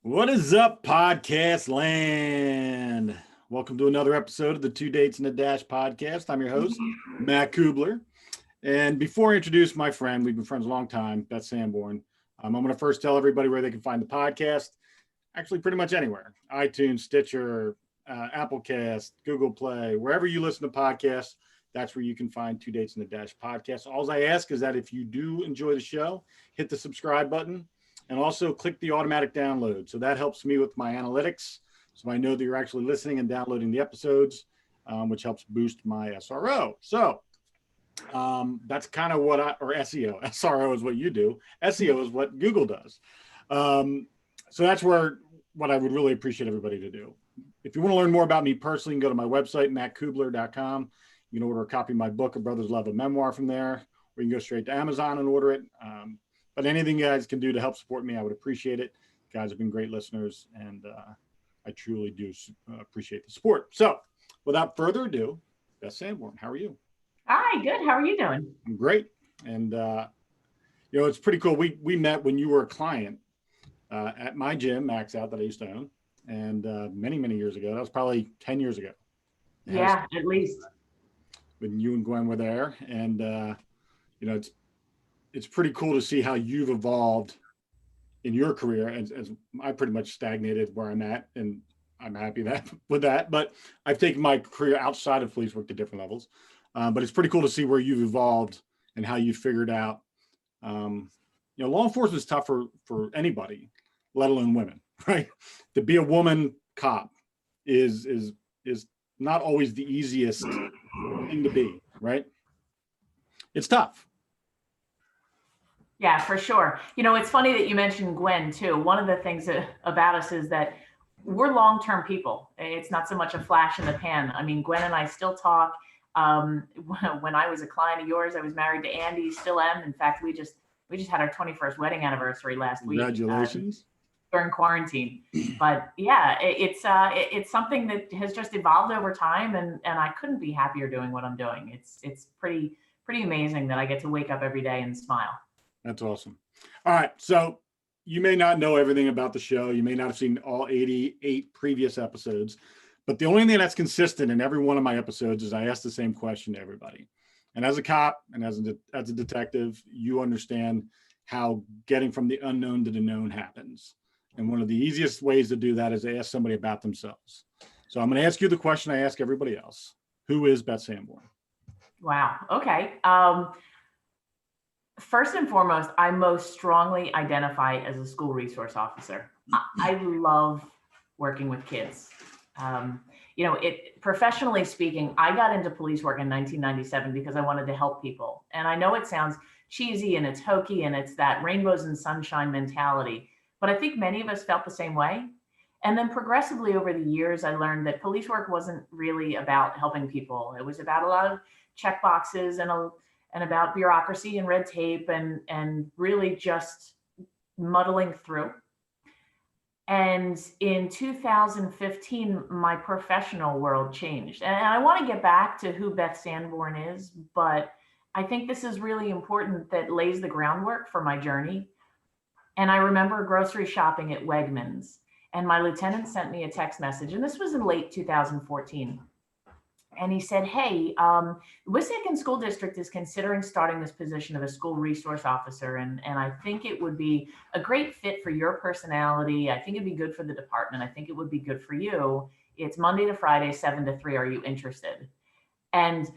What is up, podcast land? Welcome to another episode of the Two Dates and a Dash podcast. I'm your host, Matt Cubbler. And before I introduce my friend, we've been friends a long time, Beth Sanborn. I'm going to first tell everybody where they can find the podcast. Actually, pretty much anywhere. iTunes, Stitcher, Applecast, Google Play, wherever you listen to podcasts, that's where you can find Two Dates and a Dash podcast. All I ask is that if you do enjoy the show, hit the subscribe button. And also click the automatic download. So that helps me with my analytics. So I know that you're actually listening and downloading the episodes, which helps boost my SRO. So that's kind of what or SEO. SRO is what you do. SEO is what Google does. So that's what I would really appreciate everybody to do. If you want to learn more about me personally, you can go to my website, mattcubbler.com. You can order a copy of my book, A Brother's Love, a memoir from there, or you can go straight to Amazon and order it. But anything you guys can do to help support me, I would appreciate it. You guys have been great listeners, and I truly do appreciate the support. So without further ado, Beth Sanborn, how are you? Hi, good. How are you doing? I'm great. And, it's pretty cool. We met when you were a client at my gym, Max Out, that I used to own. And many, many years ago, that was probably 10 years ago. Yeah, at least. When you and Gwen were there. And, it's pretty cool to see how you've evolved in your career as I pretty much stagnated where I'm at, and I'm happy with that. But I've taken my career outside of police work to different levels. But it's pretty cool to see where you've evolved and how you figured out, law enforcement is tough for anybody, let alone women, right? To be a woman cop is not always the easiest thing to be, right? It's tough. Yeah, for sure. It's funny that you mentioned Gwen too. One of the things about us is that we're long-term people. It's not so much a flash in the pan. I mean, Gwen and I still talk. When I was a client of yours, I was married to Andy, still am. In fact, we just had our 21st wedding anniversary last week. Congratulations. During quarantine. But yeah, it's something that has just evolved over time, and I couldn't be happier doing what I'm doing. It's pretty amazing that I get to wake up every day and smile. That's awesome. All right. So you may not know everything about the show. You may not have seen all 88 previous episodes, but the only thing that's consistent in every one of my episodes is I ask the same question to everybody. And as a cop and as a detective, you understand how getting from the unknown to the known happens. And one of the easiest ways to do that is to ask somebody about themselves. So I'm going to ask you the question I ask everybody else. Who is Beth Sanborn? Wow. Okay. First and foremost, I most strongly identify as a school resource officer. I love working with kids. Professionally speaking, I got into police work in 1997 because I wanted to help people. And I know it sounds cheesy and it's hokey and it's that rainbows and sunshine mentality, but I think many of us felt the same way. And then progressively over the years, I learned that police work wasn't really about helping people. It was about a lot of check boxes and about bureaucracy and red tape and really just muddling through. And in 2015, my professional world changed. And I want to get back to who Beth Sanborn is, but I think this is really important that lays the groundwork for my journey. And I remember grocery shopping at Wegmans, and my lieutenant sent me a text message, and this was in late 2014. And he said, hey, Wissahickon School District is considering starting this position of a school resource officer. And I think it would be a great fit for your personality. I think it'd be good for the department. I think it would be good for you. It's Monday to Friday, 7 to 3. Are you interested? And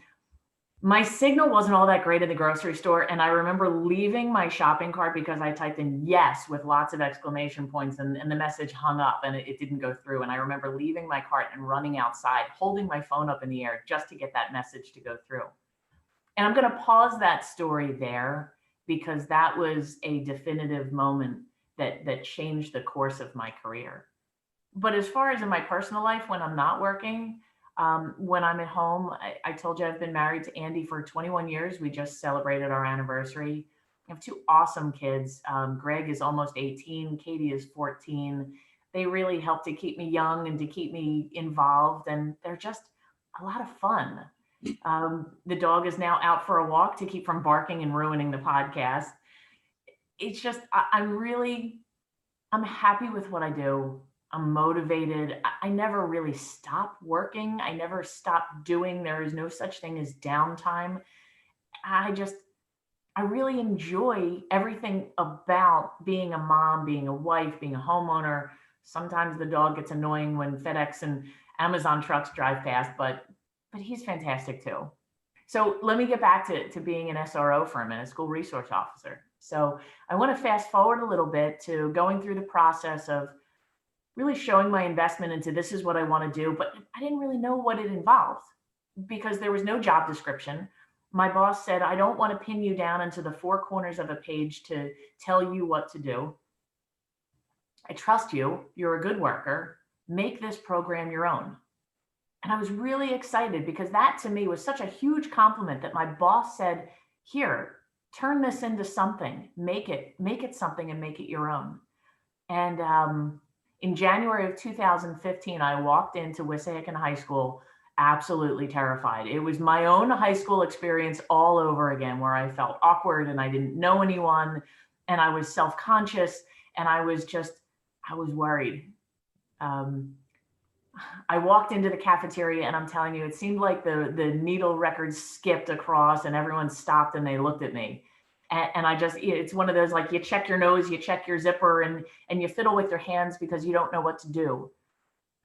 my signal wasn't all that great at the grocery store. And I remember leaving my shopping cart because I typed in yes with lots of exclamation points, and the message hung up and it didn't go through. And I remember leaving my cart and running outside, holding my phone up in the air just to get that message to go through. And I'm going to pause that story there because that was a definitive moment that changed the course of my career. But as far as in my personal life, when I'm not working, when I'm at home, I told you I've been married to Andy for 21 years. We just celebrated our anniversary. I have two awesome kids. Greg is almost 18. Katie is 14. They really help to keep me young and to keep me involved. And they're just a lot of fun. The dog is now out for a walk to keep from barking and ruining the podcast. It's just, I'm really I'm happy with what I do. I'm motivated. I never really stop working. I never stop doing. There is no such thing as downtime. I just, I really enjoy everything about being a mom, being a wife, being a homeowner. Sometimes the dog gets annoying when FedEx and Amazon trucks drive past, but he's fantastic too. So let me get back to being an SRO for a minute, school resource officer. So I want to fast forward a little bit to going through the process of really showing my investment into this is what I want to do, but I didn't really know what it involved because there was no job description. My boss said, I don't want to pin you down into the four corners of a page to tell you what to do. I trust you. You're a good worker. Make this program your own. And I was really excited because that to me was such a huge compliment that my boss said, here, turn this into something, make it something and make it your own. And in January of 2015, I walked into Wissahickon High School absolutely terrified. It was my own high school experience all over again, where I felt awkward and I didn't know anyone and I was self-conscious and I was worried. I walked into the cafeteria and I'm telling you, it seemed like the needle record skipped across and everyone stopped and they looked at me. And I just, it's one of those, like you check your nose, you check your zipper and you fiddle with your hands because you don't know what to do.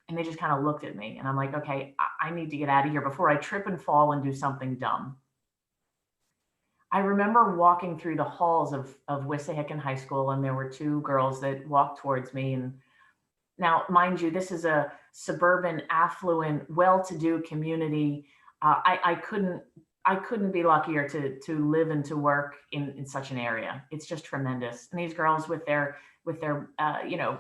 And they just kind of looked at me and I'm like, okay, I need to get out of here before I trip and fall and do something dumb. I remember walking through the halls of Wissahickon High School and there were two girls that walked towards me. And now, mind you, this is a suburban, affluent, well-to-do community. I couldn't be luckier to live and to work in such an area. It's just tremendous. And these girls with their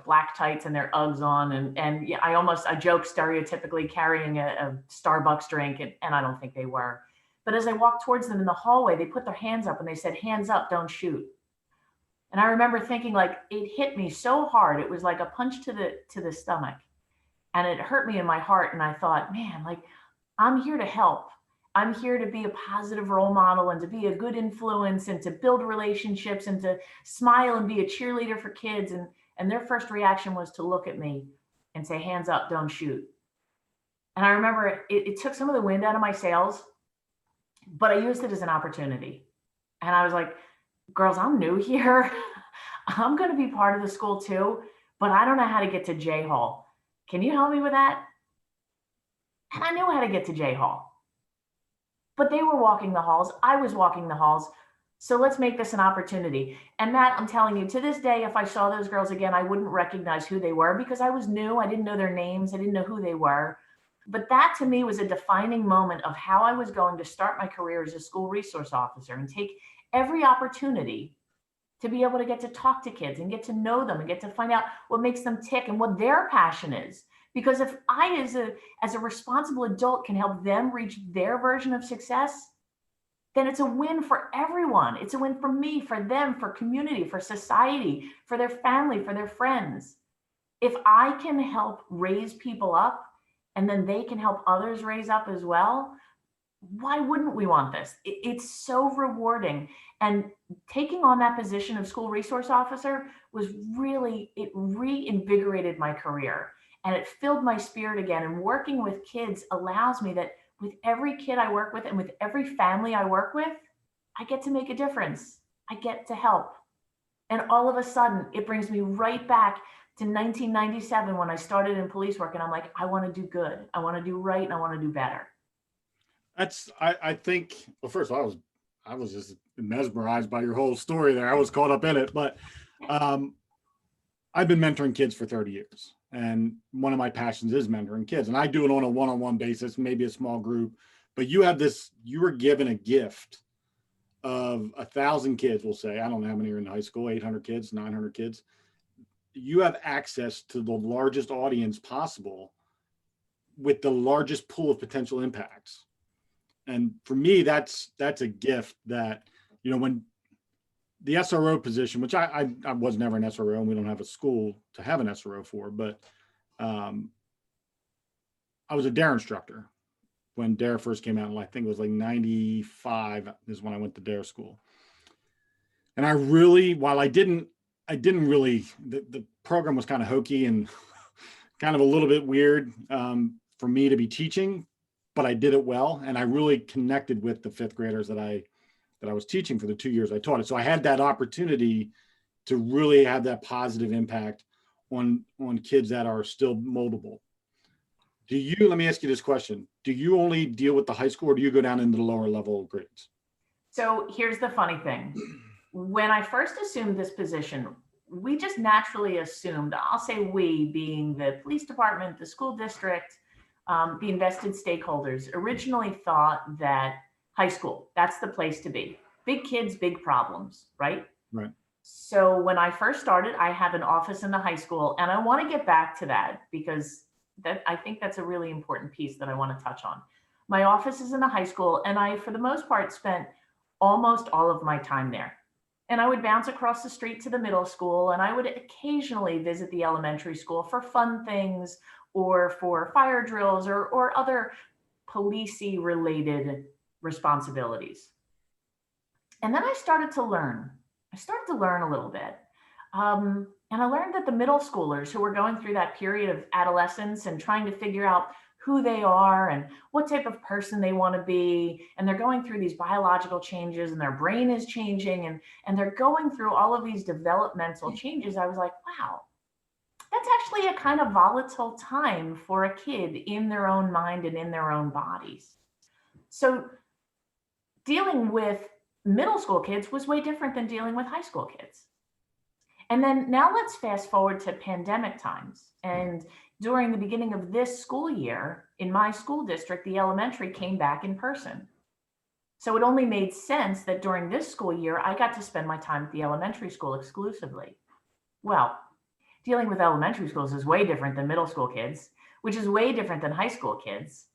black tights and their Uggs on, and yeah, I joke stereotypically carrying a Starbucks drink, and I don't think they were. But as I walked towards them in the hallway, they put their hands up and they said, "Hands up, don't shoot." And I remember thinking, like, it hit me so hard. It was like a punch to the stomach. And it hurt me in my heart. And I thought, man, like, I'm here to help. I'm here to be a positive role model and to be a good influence and to build relationships and to smile and be a cheerleader for kids. And their first reaction was to look at me and say, "Hands up, don't shoot." And I remember it took some of the wind out of my sails, but I used it as an opportunity. And I was like, girls, I'm new here. I'm going to be part of the school too, but I don't know how to get to J Hall. Can you help me with that? And I knew how to get to J Hall. But they were walking the halls. I was walking the halls. So let's make this an opportunity. And Matt, I'm telling you, to this day, if I saw those girls again, I wouldn't recognize who they were because I was new. I didn't know their names. I didn't know who they were. But that to me was a defining moment of how I was going to start my career as a school resource officer and take every opportunity to be able to get to talk to kids and get to know them and get to find out what makes them tick and what their passion is. Because if I, as a responsible adult, can help them reach their version of success, then it's a win for everyone. It's a win for me, for them, for community, for society, for their family, for their friends. If I can help raise people up and then they can help others raise up as well, why wouldn't we want this? It's so rewarding. And taking on that position of school resource officer was really, it reinvigorated my career and it filled my spirit again. And working with kids allows me that with every kid I work with and with every family I work with, I get to make a difference. I get to help. And all of a sudden, it brings me right back to 1997 when I started in police work. And I'm like, I want to do good. I want to do right. And I want to do better. I think, well, first of all, I was just mesmerized by your whole story there. I was caught up in it, but I've been mentoring kids for 30 years. And one of my passions is mentoring kids. And I do it on a one-on-one basis, maybe a small group, but you were given a gift of 1,000 kids, we'll say. I don't know how many are in high school, 800 kids, 900 kids. You have access to the largest audience possible with the largest pool of potential impacts. And for me, that's a gift that, when the SRO position, which I was never an SRO and we don't have a school to have an SRO for, but I was a DARE instructor when DARE first came out. And I think it was like 95 is when I went to DARE school. And I really, while I didn't I didn't really, the program was kind of hokey and kind of a little bit weird for me to be teaching, but I did it well. And I really connected with the fifth graders that I was teaching for the 2 years I taught it. So I had that opportunity to really have that positive impact on kids that are still moldable. Let me ask you this question. Do you only deal with the high school, or do you go down into the lower level grades? So here's the funny thing. When I first assumed this position, we just naturally assumed, I'll say we, being the police department, the school district, the invested stakeholders, originally thought that high school, that's the place to be. Big kids, big problems, right? Right. So when I first started, I have an office in the high school, and I want to get back to that because I think that's a really important piece that I want to touch on. My office is in the high school, and I, for the most part, spent almost all of my time there. And I would bounce across the street to the middle school, and I would occasionally visit the elementary school for fun things or for fire drills or other policey related responsibilities. And then I started to learn. A little bit. And I learned that the middle schoolers who were going through that period of adolescence and trying to figure out who they are and what type of person they want to be, and they're going through these biological changes and their brain is changing and they're going through all of these developmental changes. I was like, wow, that's actually a kind of volatile time for a kid in their own mind and in their own bodies. So dealing with middle school kids was way different than dealing with high school kids. And then now let's fast forward to pandemic times. And during the beginning of this school year, in my school district, the elementary came back in person. So it only made sense that during this school year, I got to spend my time at the elementary school exclusively. Well, dealing with elementary schools is way different than middle school kids, which is way different than high school kids.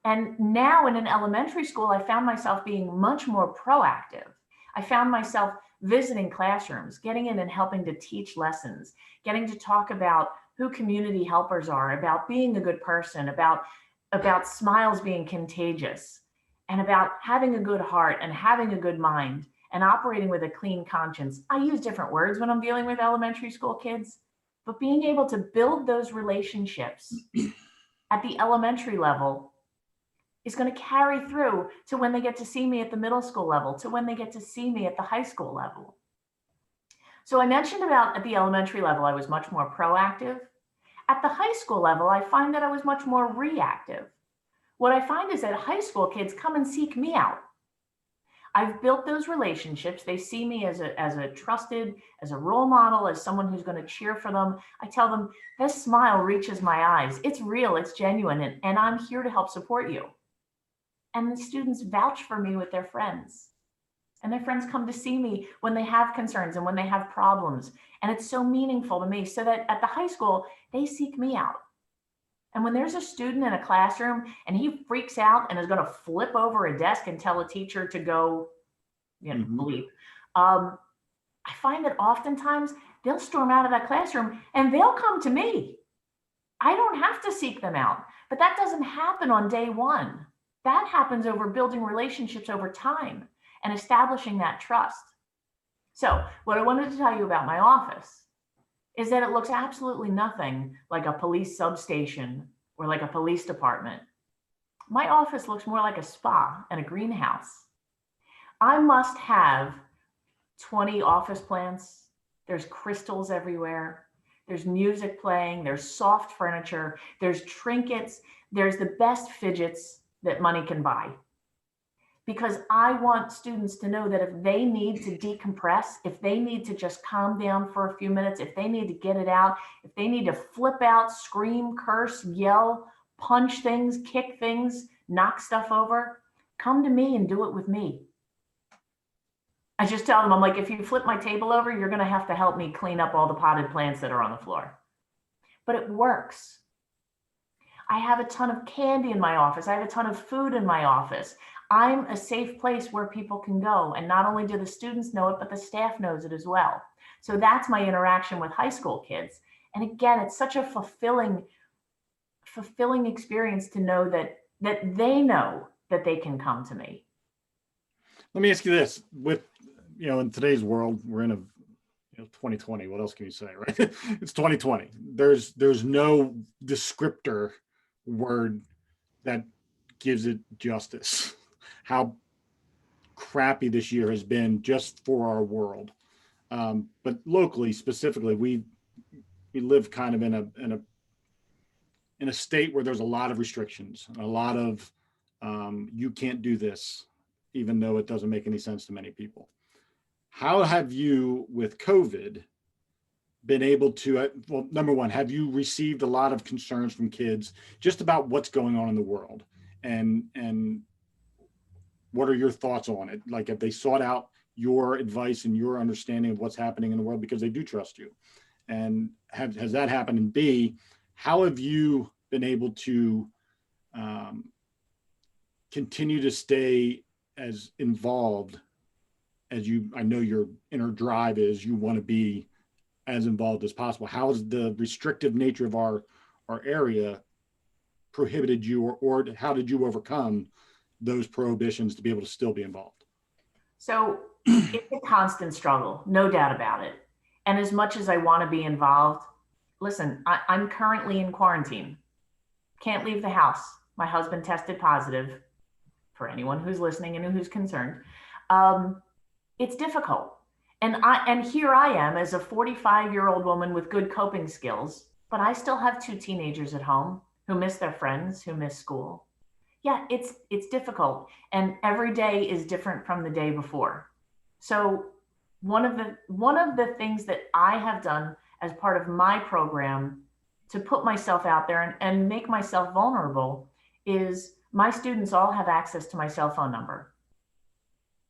And now in an elementary school, I found myself being much more proactive. I found myself visiting classrooms, getting in and helping to teach lessons, getting to talk about who community helpers are, about being a good person, about smiles being contagious, and about having a good heart and having a good mind and operating with a clean conscience. I use different words when I'm dealing with elementary school kids, but being able to build those relationships at the elementary level is going to carry through to when they get to see me at the middle school level, to when they get to see me at the high school level. So I mentioned about at the elementary level, I was much more proactive. At the high school level, I find that I was much more reactive. What I find is that high school kids come and seek me out. I've built those relationships. They see me as a trusted, as a role model, as someone who's going to cheer for them. I tell them, this smile reaches my eyes. It's real, it's genuine, and I'm here to help support you. And the students vouch for me with their friends. And their friends come to see me when they have concerns and when they have problems. And it's so meaningful to me, so that at the high school, they seek me out. And when there's a student in a classroom and he freaks out and is going to flip over a desk and tell a teacher to go, bleep, I find that oftentimes they'll storm out of that classroom and they'll come to me. I don't have to seek them out, but that doesn't happen on day one. That happens over building relationships over time and establishing that trust. So what I wanted to tell you about my office is that it looks absolutely nothing like a police substation or like a police department. My office looks more like a spa and a greenhouse. I must have 20 office plants. There's crystals everywhere. There's music playing. There's soft furniture. There's trinkets. There's the best fidgets that money can buy. Because I want students to know that if they need to decompress, if they need to just calm down for a few minutes, if they need to get it out, if they need to flip out, scream, curse, yell, punch things, kick things, knock stuff over, come to me and do it with me. I just tell them, I'm like, if you flip my table over, you're going to have to help me clean up all the potted plants that are on the floor. But it works. I have a ton of candy in my office. I have a ton of food in my office. I'm a safe place where people can go. And not only do the students know it, but the staff knows it as well. So that's my interaction with high school kids. And again, it's such a fulfilling experience to know that they know that they can come to me. Let me ask you this: with, in today's world, we're in 2020. What else can you say, right? It's 2020. There's no descriptor word that gives it justice. How crappy this year has been just for our world. But locally, specifically, we live kind of in a state where there's a lot of restrictions, a lot of you can't do this, even though it doesn't make any sense to many people. How have you, with COVID, been able to, well, number one, have you received a lot of concerns from kids just about what's going on in the world? And what are your thoughts on it? Like, have they sought out your advice and your understanding of what's happening in the world because they do trust you? And has that happened? And B, how have you been able to continue to stay as involved as I know your inner drive is, you want to be as involved as possible? How has the restrictive nature of our area prohibited you, or how did you overcome those prohibitions to be able to still be involved? So it's a constant struggle, no doubt about it. And as much as I want to be involved, listen, I'm currently in quarantine. Can't leave the house. My husband tested positive, for anyone who's listening and who's concerned. It's difficult. And here I am as a 45-year-old woman with good coping skills, but I still have two teenagers at home who miss their friends, who miss school. Yeah, it's difficult. And every day is different from the day before. So one of the things that I have done as part of my program to put myself out there and make myself vulnerable is my students all have access to my cell phone number.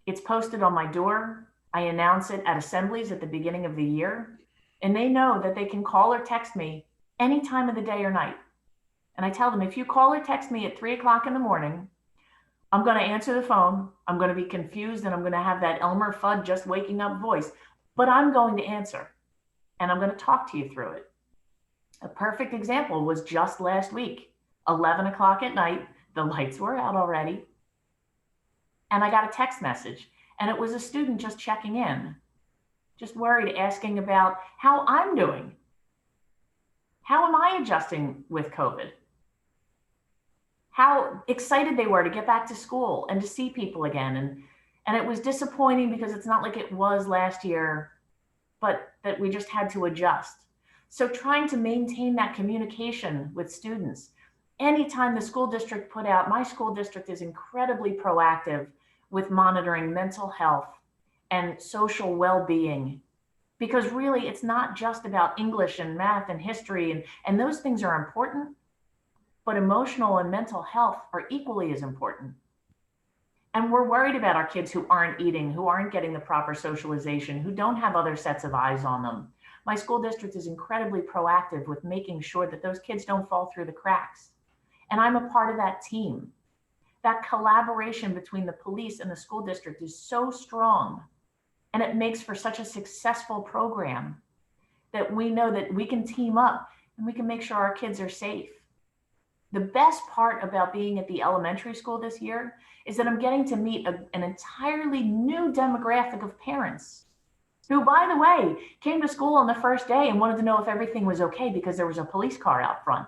It's posted on my door. I announce it at assemblies at the beginning of the year, and they know that they can call or text me any time of the day or night. And I tell them, if you call or text me at 3:00 in the morning, I'm going to answer the phone. I'm going to be confused, and I'm going to have that Elmer Fudd just waking up voice, but I'm going to answer, and I'm going to talk to you through it. A perfect example was just last week, 11:00 at night. The lights were out already, and I got a text message, and it was a student just checking in, just worried, asking about how I'm doing. How am I adjusting with COVID? How excited they were to get back to school and to see people again. And it was disappointing because it's not like it was last year, but that we just had to adjust. So trying to maintain that communication with students. Anytime the school district put out, my school district is incredibly proactive with monitoring mental health and social well-being, because really it's not just about English and math and history, and those things are important, but emotional and mental health are equally as important. And we're worried about our kids who aren't eating, who aren't getting the proper socialization, who don't have other sets of eyes on them. My school district is incredibly proactive with making sure that those kids don't fall through the cracks. And I'm a part of that team. That collaboration between the police and the school district is so strong, and it makes for such a successful program that we know that we can team up and we can make sure our kids are safe. The best part about being at the elementary school this year is that I'm getting to meet an entirely new demographic of parents who, by the way, came to school on the first day and wanted to know if everything was okay because there was a police car out front.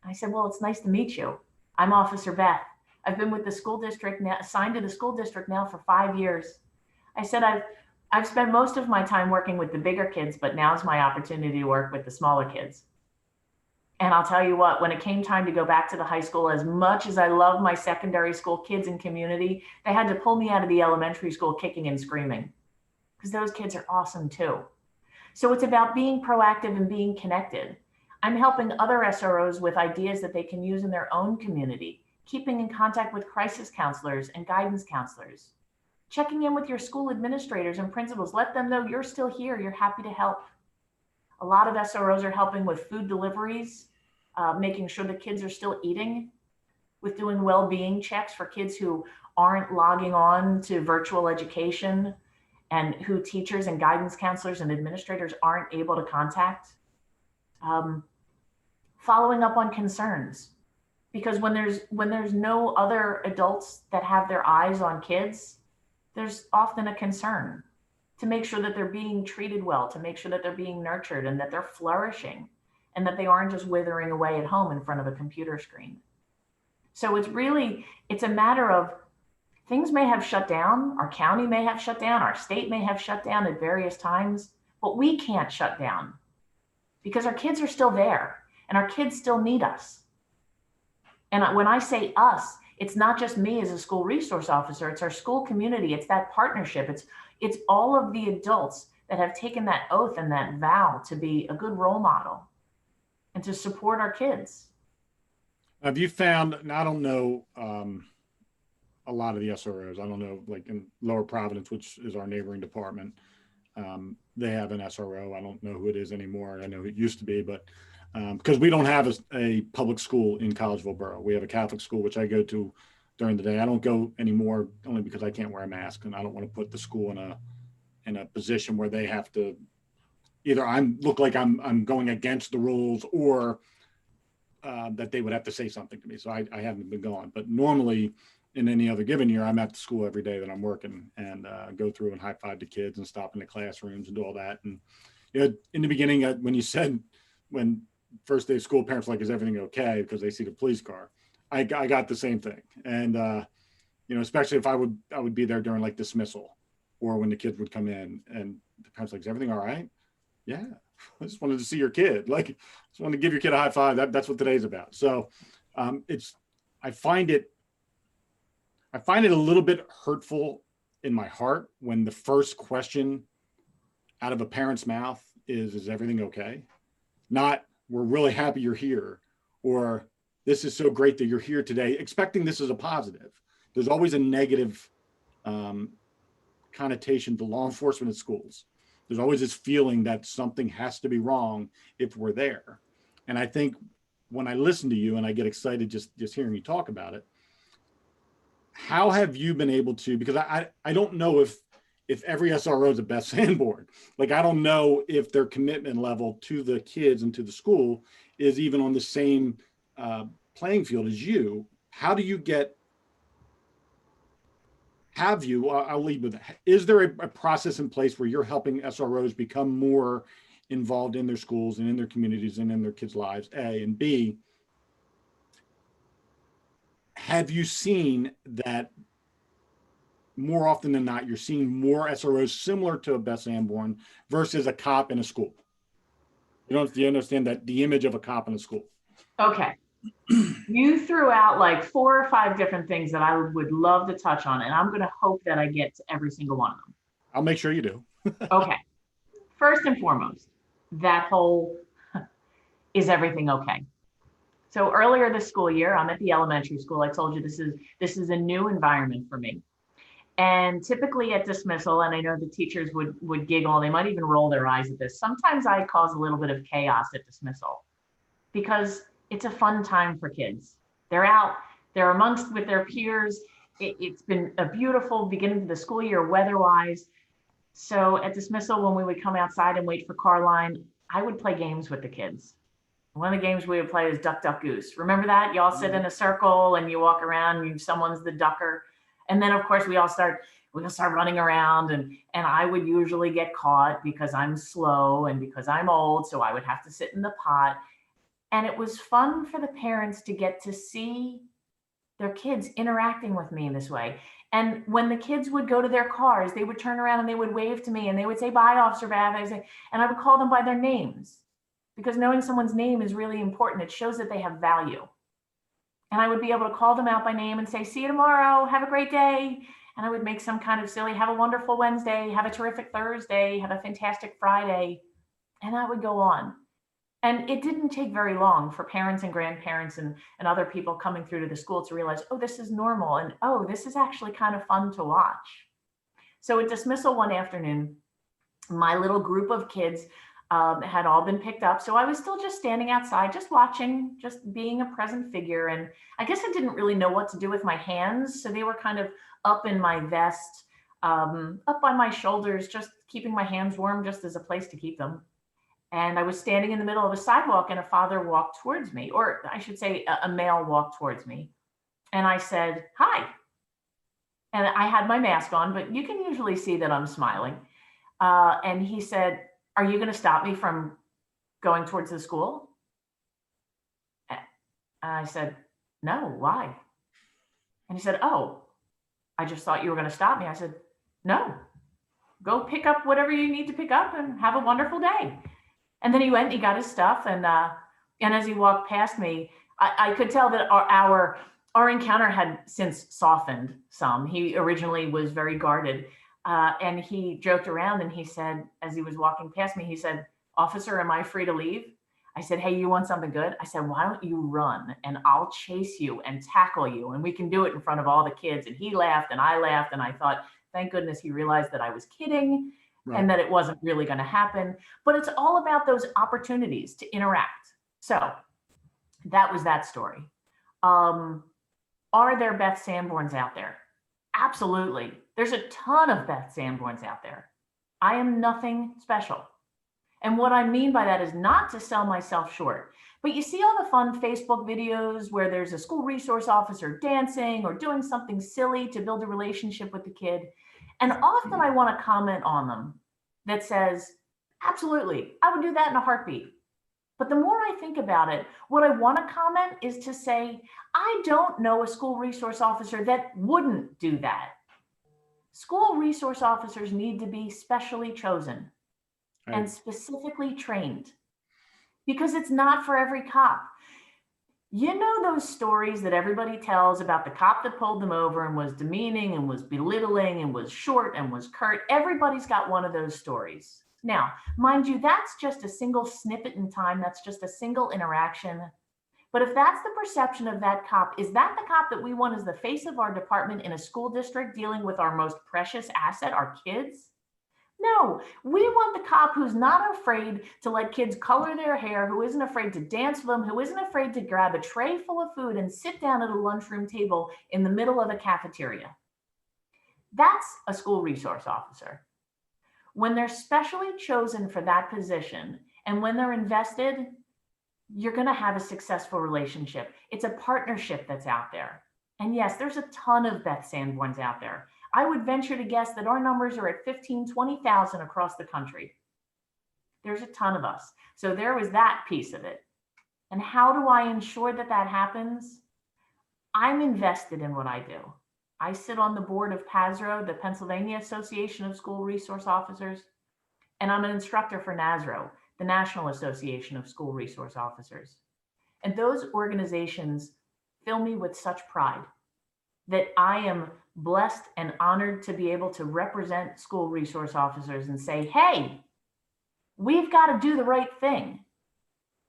I said, well, it's nice to meet you. I'm Officer Beth. I've been with the school district now, assigned to the school district now for 5 years. I said, I've spent most of my time working with the bigger kids, but now's my opportunity to work with the smaller kids. And I'll tell you what, when it came time to go back to the high school, as much as I love my secondary school kids and community, they had to pull me out of the elementary school kicking and screaming, because those kids are awesome too. So it's about being proactive and being connected. I'm helping other SROs with ideas that they can use in their own community, keeping in contact with crisis counselors and guidance counselors, checking in with your school administrators and principals. Let them know you're still here, you're happy to help. A lot of SROs are helping with food deliveries, making sure the kids are still eating, with doing well-being checks for kids who aren't logging on to virtual education and who teachers and guidance counselors and administrators aren't able to contact. Following up on concerns, because when there's no other adults that have their eyes on kids, there's often a concern. to make sure that they're being treated well, to make sure that they're being nurtured and that they're flourishing and that they aren't just withering away at home in front of a computer screen. So it's a matter of things may have shut down, our county may have shut down, our state may have shut down at various times, but we can't shut down because our kids are still there and our kids still need us. And when I say us, it's not just me as a school resource officer, it's our school community, it's that partnership, it's all of the adults that have taken that oath and that vow to be a good role model and to support our kids. Have you found, and I don't know a lot of the SROs, I don't know, like in Lower Providence, which is our neighboring department, they have an SRO. I don't know who it is anymore. I know it used to be, but because we don't have a public school in Collegeville Borough. We have a Catholic school, which I go to during the day. I don't go anymore only because I can't wear a mask and I don't want to put the school in a position where they have to either look like I'm going against the rules or that they would have to say something to me. So I haven't been going, but normally in any other given year, I'm at the school every day that I'm working and go through and high five the kids and stop in the classrooms and do all that. And in the beginning, when you said when first day of school, parents are like, is everything okay? Because they see the police car. I got the same thing. And, especially if I would be there during like dismissal or when the kids would come in and the parents like, is everything all right? Yeah. I just wanted to see your kid. Like, just wanted to give your kid a high five. That's what today's about. So I find it a little bit hurtful in my heart when the first question out of a parent's mouth is everything okay? Not, we're really happy you're here, or this is so great that you're here today, expecting this is a positive. There's always a negative connotation to law enforcement at schools. There's always this feeling that something has to be wrong if we're there. And I think when I listen to you and I get excited just hearing you talk about it, how have you been able to, because I don't know if every SRO is a Beth Sanborn. Like, I don't know if their commitment level to the kids and to the school is even on the same playing field as you. How do you I'll leave with that. Is there a process in place where you're helping SROs become more involved in their schools and in their communities and in their kids' lives, A, and B, have you seen that more often than not, you're seeing more SROs similar to a Beth Sanborn versus a cop in a school? Do you understand that the image of a cop in a school? Okay. You threw out like 4 or 5 different things that I would love to touch on, and I'm going to hope that I get to every single one of them. I'll make sure you do. Okay. First and foremost, that whole, is everything okay? So earlier this school year, I'm at the elementary school. I told you this is a new environment for me. And typically at dismissal, and I know the teachers would giggle, they might even roll their eyes at this. Sometimes I cause a little bit of chaos at dismissal because it's a fun time for kids. They're out, they're amongst with their peers. It's been a beautiful beginning to the school year weather-wise. So at dismissal, when we would come outside and wait for car line, I would play games with the kids. One of the games we would play is Duck, Duck, Goose. Remember that? You all sit in a circle and you walk around and someone's the ducker. And then of course we all start running around and I would usually get caught because I'm slow and because I'm old. So I would have to sit in the pot. And it was fun for the parents to get to see their kids interacting with me in this way. And when the kids would go to their cars, they would turn around and they would wave to me and they would say, bye, Officer Bath. And I would call them by their names because knowing someone's name is really important. It shows that they have value. And I would be able to call them out by name and say, see you tomorrow, have a great day. And I would make some kind of silly, have a wonderful Wednesday, have a terrific Thursday, have a fantastic Friday. And that would go on. And it didn't take very long for parents and grandparents and other people coming through to the school to realize, oh, this is normal. And oh, this is actually kind of fun to watch. So at dismissal one afternoon, my little group of kids had all been picked up. So I was still just standing outside, just watching, just being a present figure. And I guess I didn't really know what to do with my hands. So they were kind of up in my vest, up on my shoulders, just keeping my hands warm, just as a place to keep them. And I was standing in the middle of a sidewalk and a father walked towards me, or I should say a male walked towards me. And I said, hi. And I had my mask on, but you can usually see that I'm smiling. And he said, "Are you going to stop me from going towards the school?" And I said, "No, why?" And he said, "Oh, I just thought you were going to stop me." I said, "No, go pick up whatever you need to pick up and have a wonderful day." And then he went and he got his stuff. And as he walked past me, I could tell that our encounter had since softened some. He originally was very guarded. And he joked around and he said, as he was walking past me, he said, "Officer, am I free to leave?" I said, "Hey, you want something good?" I said, "Why don't you run and I'll chase you and tackle you and we can do it in front of all the kids." And he laughed and I laughed and I thought, thank goodness he realized that I was kidding and that it wasn't really going to happen. But it's all about those opportunities to interact. So that was that story. Are there Beth Sanborns out there? Absolutely. There's a ton of Beth Sanborns out there. I am nothing special. And what I mean by that is not to sell myself short, but you see all the fun Facebook videos where there's a school resource officer dancing or doing something silly to build a relationship with the kid. And often I want to comment on them that says, absolutely, I would do that in a heartbeat. But the more I think about it, what I want to comment is to say, I don't know a school resource officer that wouldn't do that. School resource officers need to be specially chosen and specifically trained because it's not for every cop. You know those stories that everybody tells about the cop that pulled them over and was demeaning and was belittling and was short and was curt? Everybody's got one of those stories. Now, mind you, that's just a single snippet in time. That's just a single interaction. But if that's the perception of that cop, is that the cop that we want as the face of our department in a school district dealing with our most precious asset, our kids? No, we want the cop who's not afraid to let kids color their hair, who isn't afraid to dance with them, who isn't afraid to grab a tray full of food and sit down at a lunchroom table in the middle of a cafeteria. That's a school resource officer. When they're specially chosen for that position and when they're invested, you're going to have a successful relationship. It's a partnership that's out there. And yes, there's a ton of Beth Sanborns out there. I would venture to guess that our numbers are at 15, 20,000 across the country. There's a ton of us. So there was that piece of it. And how do I ensure that that happens? I'm invested in what I do. I sit on the board of PASRO, the Pennsylvania Association of School Resource Officers, and I'm an instructor for NASRO, the National Association of School Resource Officers. And those organizations fill me with such pride that I am blessed and honored to be able to represent school resource officers and say, hey, we've got to do the right thing.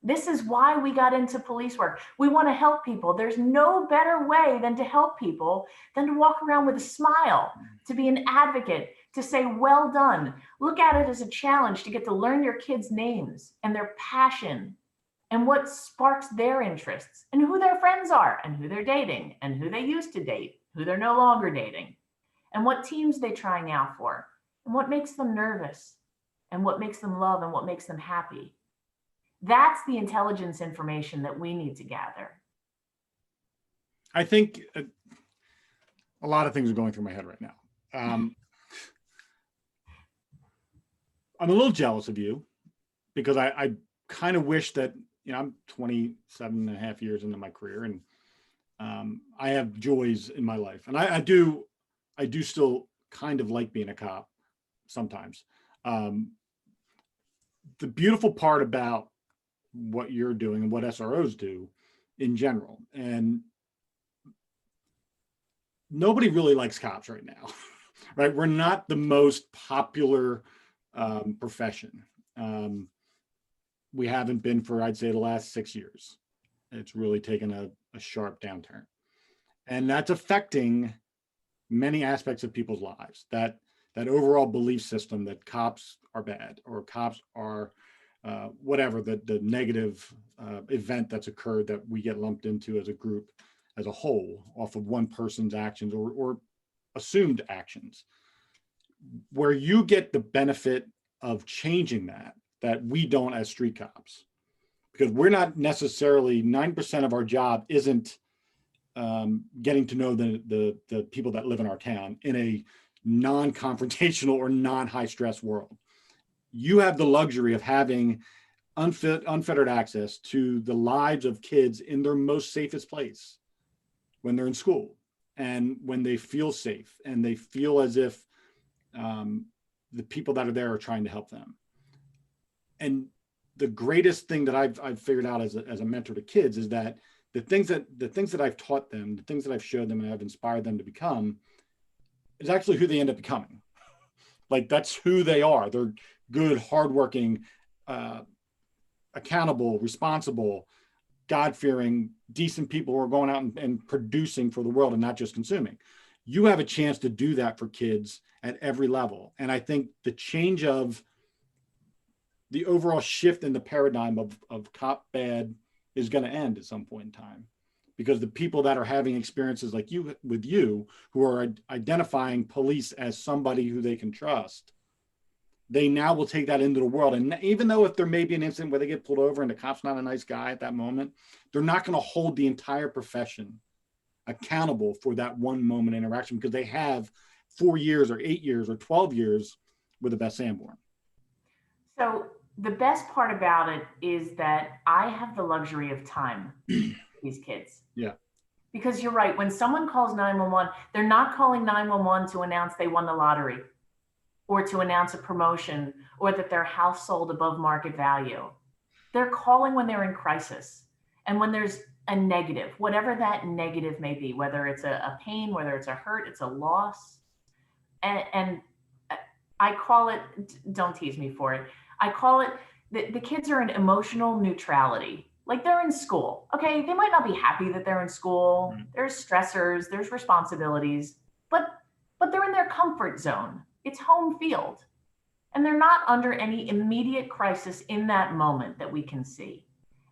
This is why we got into police work. We want to help people. There's no better way than to help people than to walk around with a smile, to be an advocate, to say, well done. Look at it as a challenge to get to learn your kids' names and their passion and what sparks their interests and who their friends are and who they're dating and who they used to date, who they're no longer dating, and what teams they're trying out for, and what makes them nervous, and what makes them love, and what makes them happy. That's the intelligence information that we need to gather. I think a lot of things are going through my head right now. I'm a little jealous of you because I kind of wish that, you know, I'm 27 and a half years into my career and I have joys in my life. And I do still kind of like being a cop sometimes. The beautiful part about what you're doing and what SROs do in general, and nobody really likes cops right now, right? We're not the most popular profession. We haven't been for, I'd say, the last 6 years. It's really taken a sharp downturn. And that's affecting many aspects of people's lives. That overall belief system that cops are bad or cops are whatever, the negative event that's occurred that we get lumped into as a group, as a whole, off of one person's actions or assumed actions, where you get the benefit of changing that we don't as street cops, because we're not necessarily, 9% of our job isn't getting to know the people that live in our town in a non-confrontational or non-high stress world. you have the luxury of having unfettered access to the lives of kids in their most safest place when they're in school and when they feel safe and they feel as if the people that are there are trying to help them. And the greatest thing that I've figured out as a mentor to kids is that the things that I've taught them, the things that I've showed them and I've inspired them to become is actually who they end up becoming. Like that's who they are. They're good, hardworking, accountable, responsible, God-fearing, decent people who are going out and producing for the world and not just consuming. You have a chance to do that for kids at every level. And I think the change of the overall shift in the paradigm of cop bad is going to end at some point in time, because the people that are having experiences like you with you, who are identifying police as somebody who they can trust, they now will take that into the world. And even though if there may be an incident where they get pulled over and the cop's not a nice guy at that moment, they're not going to hold the entire profession accountable for that one moment interaction, because they have 4 years or 8 years or 12 years with a Beth Sanborn. So the best part about it is that I have the luxury of time with these kids. Yeah. Because you're right. When someone calls 911, they're not calling 911 to announce they won the lottery or to announce a promotion or that their house sold above market value. They're calling when they're in crisis and when there's a negative, whatever that negative may be, whether it's a pain, whether it's a hurt, it's a loss. And I call it, don't tease me for it, I call it, the kids are in emotional neutrality. Like they're in school. Okay, they might not be happy that they're in school. There's stressors, there's responsibilities, but they're in their comfort zone. It's home field. And they're not under any immediate crisis in that moment that we can see.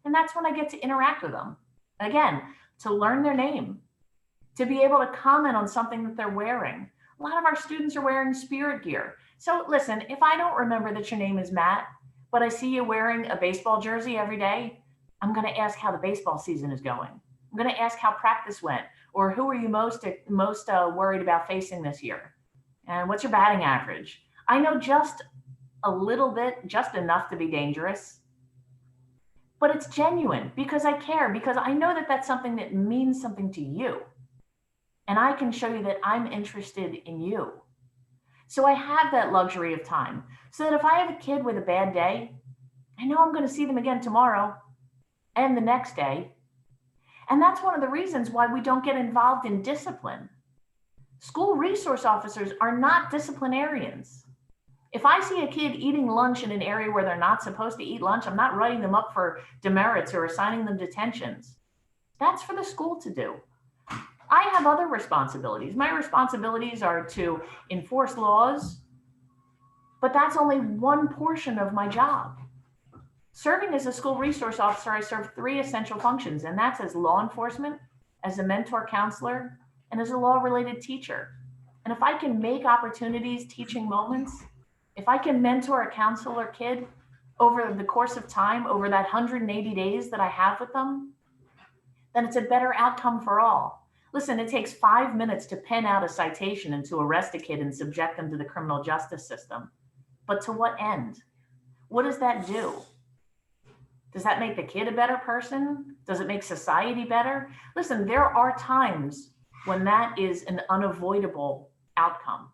And that's when I get to interact with them. Again, to learn their name, to be able to comment on something that they're wearing. A lot of our students are wearing spirit gear. So listen, if I don't remember that your name is Matt, but I see you wearing a baseball jersey every day, I'm going to ask how the baseball season is going. I'm going to ask how practice went, or who are you most worried about facing this year? And what's your batting average? I know just a little bit, just enough to be dangerous, but it's genuine because I care, because I know that that's something that means something to you. And I can show you that I'm interested in you. So I have that luxury of time, so that if I have a kid with a bad day, I know I'm going to see them again tomorrow and the next day. And that's one of the reasons why we don't get involved in discipline. School resource officers are not disciplinarians. If I see a kid eating lunch in an area where they're not supposed to eat lunch, I'm not writing them up for demerits or assigning them detentions. That's for the school to do. I have other responsibilities. My responsibilities are to enforce laws, but that's only one portion of my job. Serving as a school resource officer, I serve 3 essential functions, and that's as law enforcement, as a mentor counselor, and as a law-related teacher. And if I can make opportunities, teaching moments, if I can mentor a counselor kid over the course of time, over that 180 days that I have with them, then it's a better outcome for all. Listen, it takes 5 minutes to pen out a citation and to arrest a kid and subject them to the criminal justice system. But to what end? What does that do? Does that make the kid a better person? Does it make society better? Listen, there are times when that is an unavoidable outcome.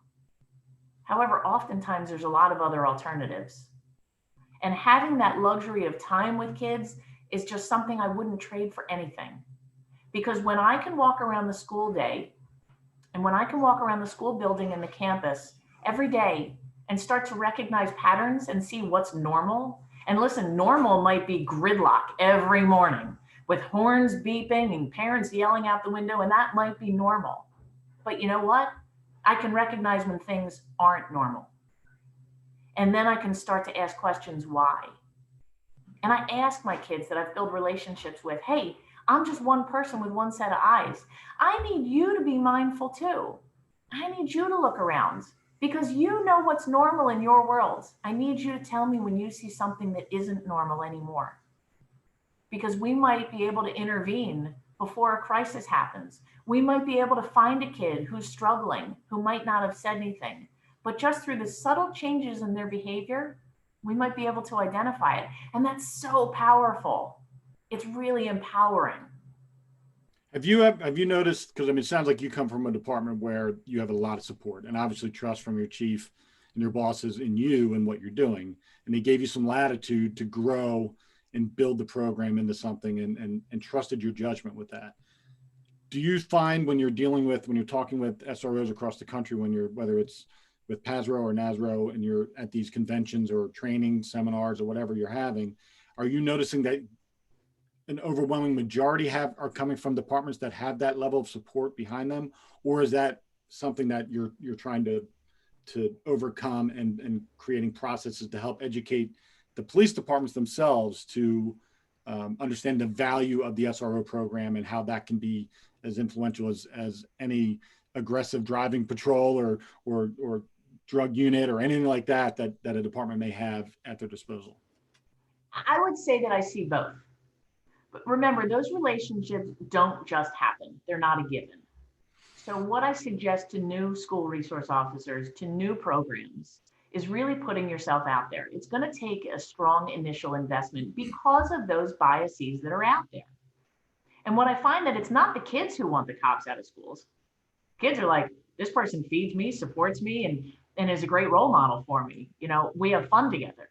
However, oftentimes there's a lot of other alternatives. And having that luxury of time with kids is just something I wouldn't trade for anything. Because when I can walk around the school day and when I can walk around the school building and the campus every day and start to recognize patterns and see what's normal. And listen, normal might be gridlock every morning with horns beeping and parents yelling out the window, and that might be normal. But you know what? I can recognize when things aren't normal. And then I can start to ask questions why. And I ask my kids that I've built relationships with, hey, I'm just one person with one set of eyes. I need you to be mindful too. I need you to look around because you know what's normal in your world. I need you to tell me when you see something that isn't normal anymore. Because we might be able to intervene before a crisis happens. We might be able to find a kid who's struggling, who might not have said anything, but just through the subtle changes in their behavior, We might be able to identify it. And that's so powerful. It's really empowering. Have you noticed, because I mean, it sounds like you come from a department where you have a lot of support and obviously trust from your chief and your bosses in you and what you're doing. And they gave you some latitude to grow and build the program into something and trusted your judgment with that. Do you find when you're talking with SROs across the country, whether it's with PASRO or NASRO and you're at these conventions or training seminars or whatever you're having, are you noticing that an overwhelming majority are coming from departments that have that level of support behind them? Or is that something that you're trying to overcome and creating processes to help educate the police departments themselves to understand the value of the SRO program and how that can be as influential as any aggressive driving patrol or drug unit or anything like that a department may have at their disposal? I would say that I see both. But remember, those relationships don't just happen. They're not a given. So what I suggest to new school resource officers, to new programs, is really putting yourself out there. It's going to take a strong initial investment because of those biases that are out there. And what I find that it's not the kids who want the cops out of schools. Kids are like, this person feeds me, supports me, and is a great role model for me. You know, we have fun together.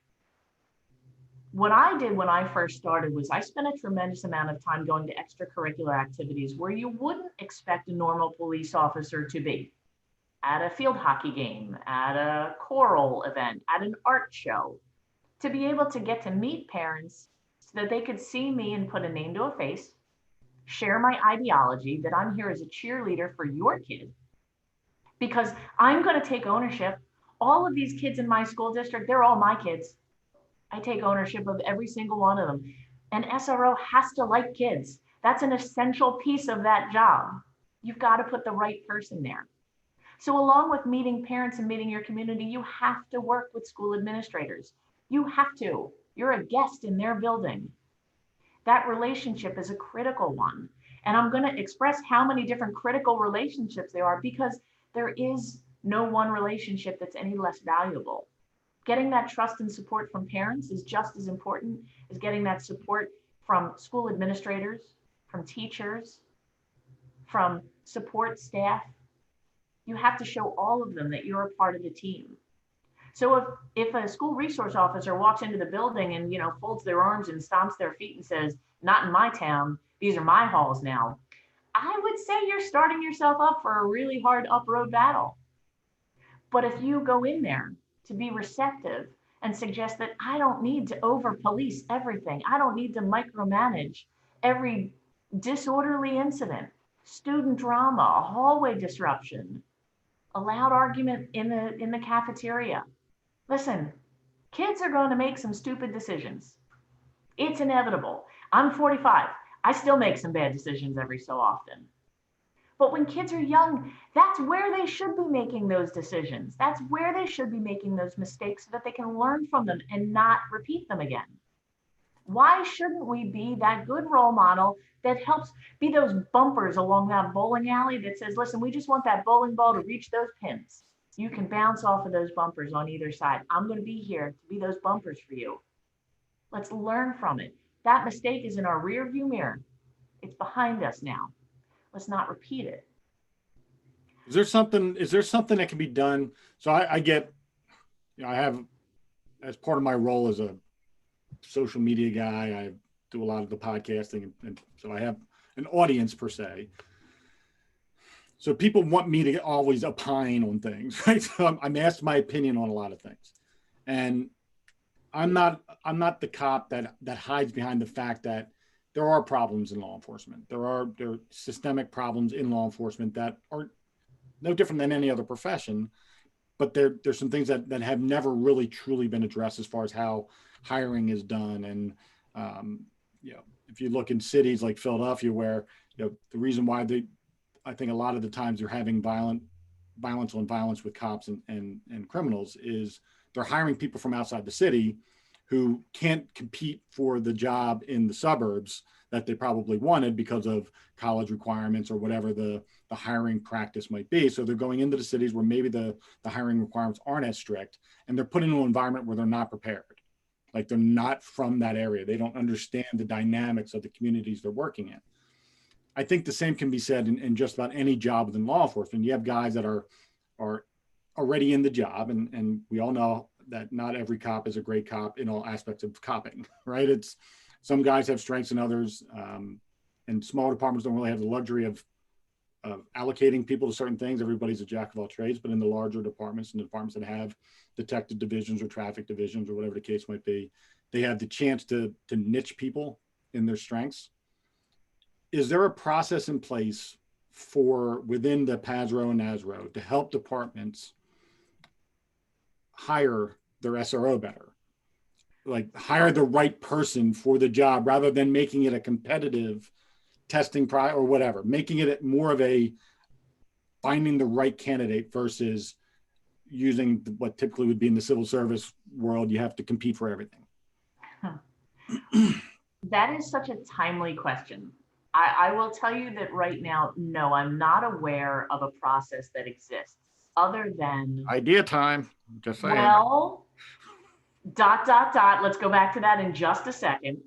What I did when I first started was I spent a tremendous amount of time going to extracurricular activities where you wouldn't expect a normal police officer to be. At a field hockey game, at a choral event, at an art show, to be able to get to meet parents so that they could see me and put a name to a face, share my ideology that I'm here as a cheerleader for your kid, because I'm going to take ownership. All of these kids in my school district, they're all my kids. I take ownership of every single one of them. And SRO has to like kids. That's an essential piece of that job. You've got to put the right person there. So along with meeting parents and meeting your community, you have to work with school administrators. You have to. You're a guest in their building. That relationship is a critical one. And I'm going to express how many different critical relationships there are because there is no one relationship that's any less valuable. Getting that trust and support from parents is just as important as getting that support from school administrators, from teachers, from support staff. You have to show all of them that you're a part of the team. So if a school resource officer walks into the building and, folds their arms and stomps their feet and says, not in my town, these are my halls now, I would say you're starting yourself up for a really hard up-road battle. But if you go in there to be receptive and suggest that I don't need to over-police everything, I don't need to micromanage every disorderly incident, student drama, a hallway disruption, a loud argument in the cafeteria. Listen, kids are going to make some stupid decisions. It's inevitable. I'm 45. I still make some bad decisions every so often. But when kids are young, that's where they should be making those decisions. That's where they should be making those mistakes so that they can learn from them and not repeat them again. Why shouldn't we be that good role model that helps be those bumpers along that bowling alley that says, listen, we just want that bowling ball to reach those pins. You can bounce off of those bumpers on either side. I'm going to be here to be those bumpers for you. Let's learn from it. That mistake is in our rear view mirror. It's behind us now. Let's not repeat it. Is there something that can be done? So I get, I have, as part of my role as a social media guy, I do a lot of the podcasting, and so I have an audience per se. So people want me to always opine on things, right? So I'm asked my opinion on a lot of things, and I'm not the cop that hides behind the fact that there are problems in law enforcement. There are systemic problems in law enforcement that are no different than any other profession, but there's some things that have never really truly been addressed as far as how hiring is done. And if you look in cities like Philadelphia, where the reason why I think a lot of the times they're having violence on violence with cops and criminals is they're hiring people from outside the city who can't compete for the job in the suburbs that they probably wanted because of college requirements or whatever the hiring practice might be. So they're going into the cities where maybe the hiring requirements aren't as strict, and they're put into an environment where they're not prepared. Like they're not from that area. They don't understand the dynamics of the communities they're working in. I think the same can be said in just about any job within law enforcement. You have guys that are already in the job, and we all know that not every cop is a great cop in all aspects of copping, right? It's some guys have strengths than others, and small departments don't really have the luxury of allocating people to certain things. Everybody's a jack of all trades, but in the larger departments and the departments that have detective divisions or traffic divisions or whatever the case might be, they have the chance to niche people in their strengths. Is there a process in place for within the PASRO and NASRO to help departments hire their SRO better? Like hire the right person for the job rather than making it a competitive testing or whatever, making it more of a finding the right candidate versus using what typically would be in the civil service world. You have to compete for everything. That is such a timely question. I will tell you that right now, no, I'm not aware of a process that exists other than idea time. Just saying. Well, ... Let's go back to that in just a second.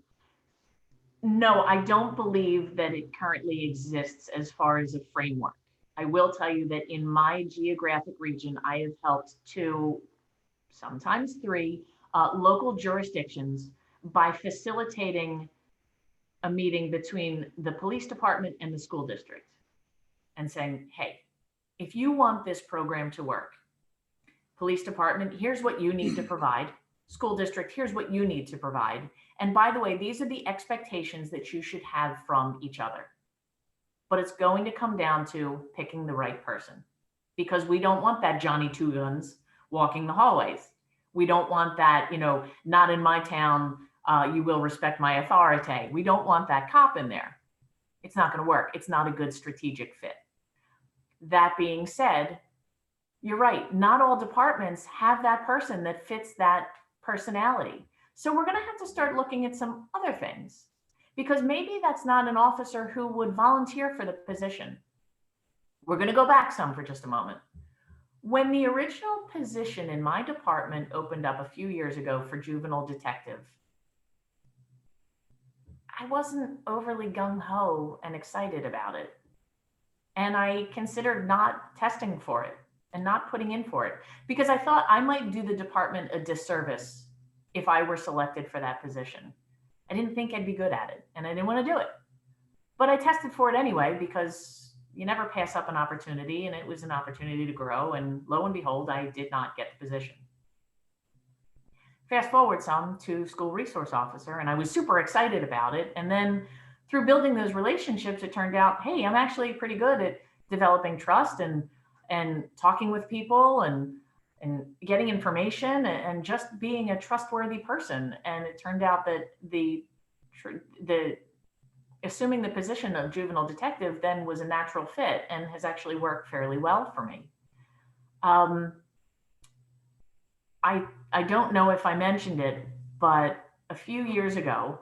No, I don't believe that it currently exists as far as a framework. I will tell you that in my geographic region, I have helped 2, sometimes 3 local jurisdictions by facilitating a meeting between the police department and the school district and saying, hey, if you want this program to work, police department, here's what you need to provide. School district, here's what you need to provide. And by the way, these are the expectations that you should have from each other. But it's going to come down to picking the right person, because we don't want that Johnny Two Guns walking the hallways. We don't want that, not in my town, you will respect my authority. We don't want that cop in there. It's not going to work. It's not a good strategic fit. That being said, you're right. Not all departments have that person that fits that personality. So we're going to have to start looking at some other things, because maybe that's not an officer who would volunteer for the position. We're going to go back some for just a moment. When the original position in my department opened up a few years ago for juvenile detective, I wasn't overly gung-ho and excited about it. And I considered not testing for it and not putting in for it, because I thought I might do the department a disservice if I were selected for that position. I didn't think I'd be good at it, and I didn't want to do it. But I tested for it anyway, because you never pass up an opportunity, and it was an opportunity to grow, and lo and behold, I did not get the position. Fast forward some to school resource officer, and I was super excited about it. And then through building those relationships, it turned out, hey, I'm actually pretty good at developing trust and talking with people and getting information and just being a trustworthy person. And it turned out that the assuming the position of juvenile detective then was a natural fit and has actually worked fairly well for me. I don't know if I mentioned it, but a few years ago,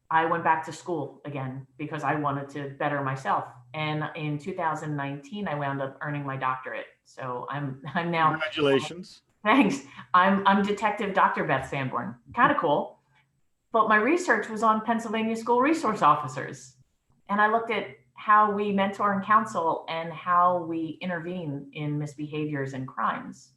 I went back to school again because I wanted to better myself. And in 2019, I wound up earning my doctorate. So I'm now. Congratulations. Thanks. I'm Detective Dr. Beth Sanborn. Kind of cool. But my research was on Pennsylvania school resource officers. And I looked at how we mentor and counsel and how we intervene in misbehaviors and crimes.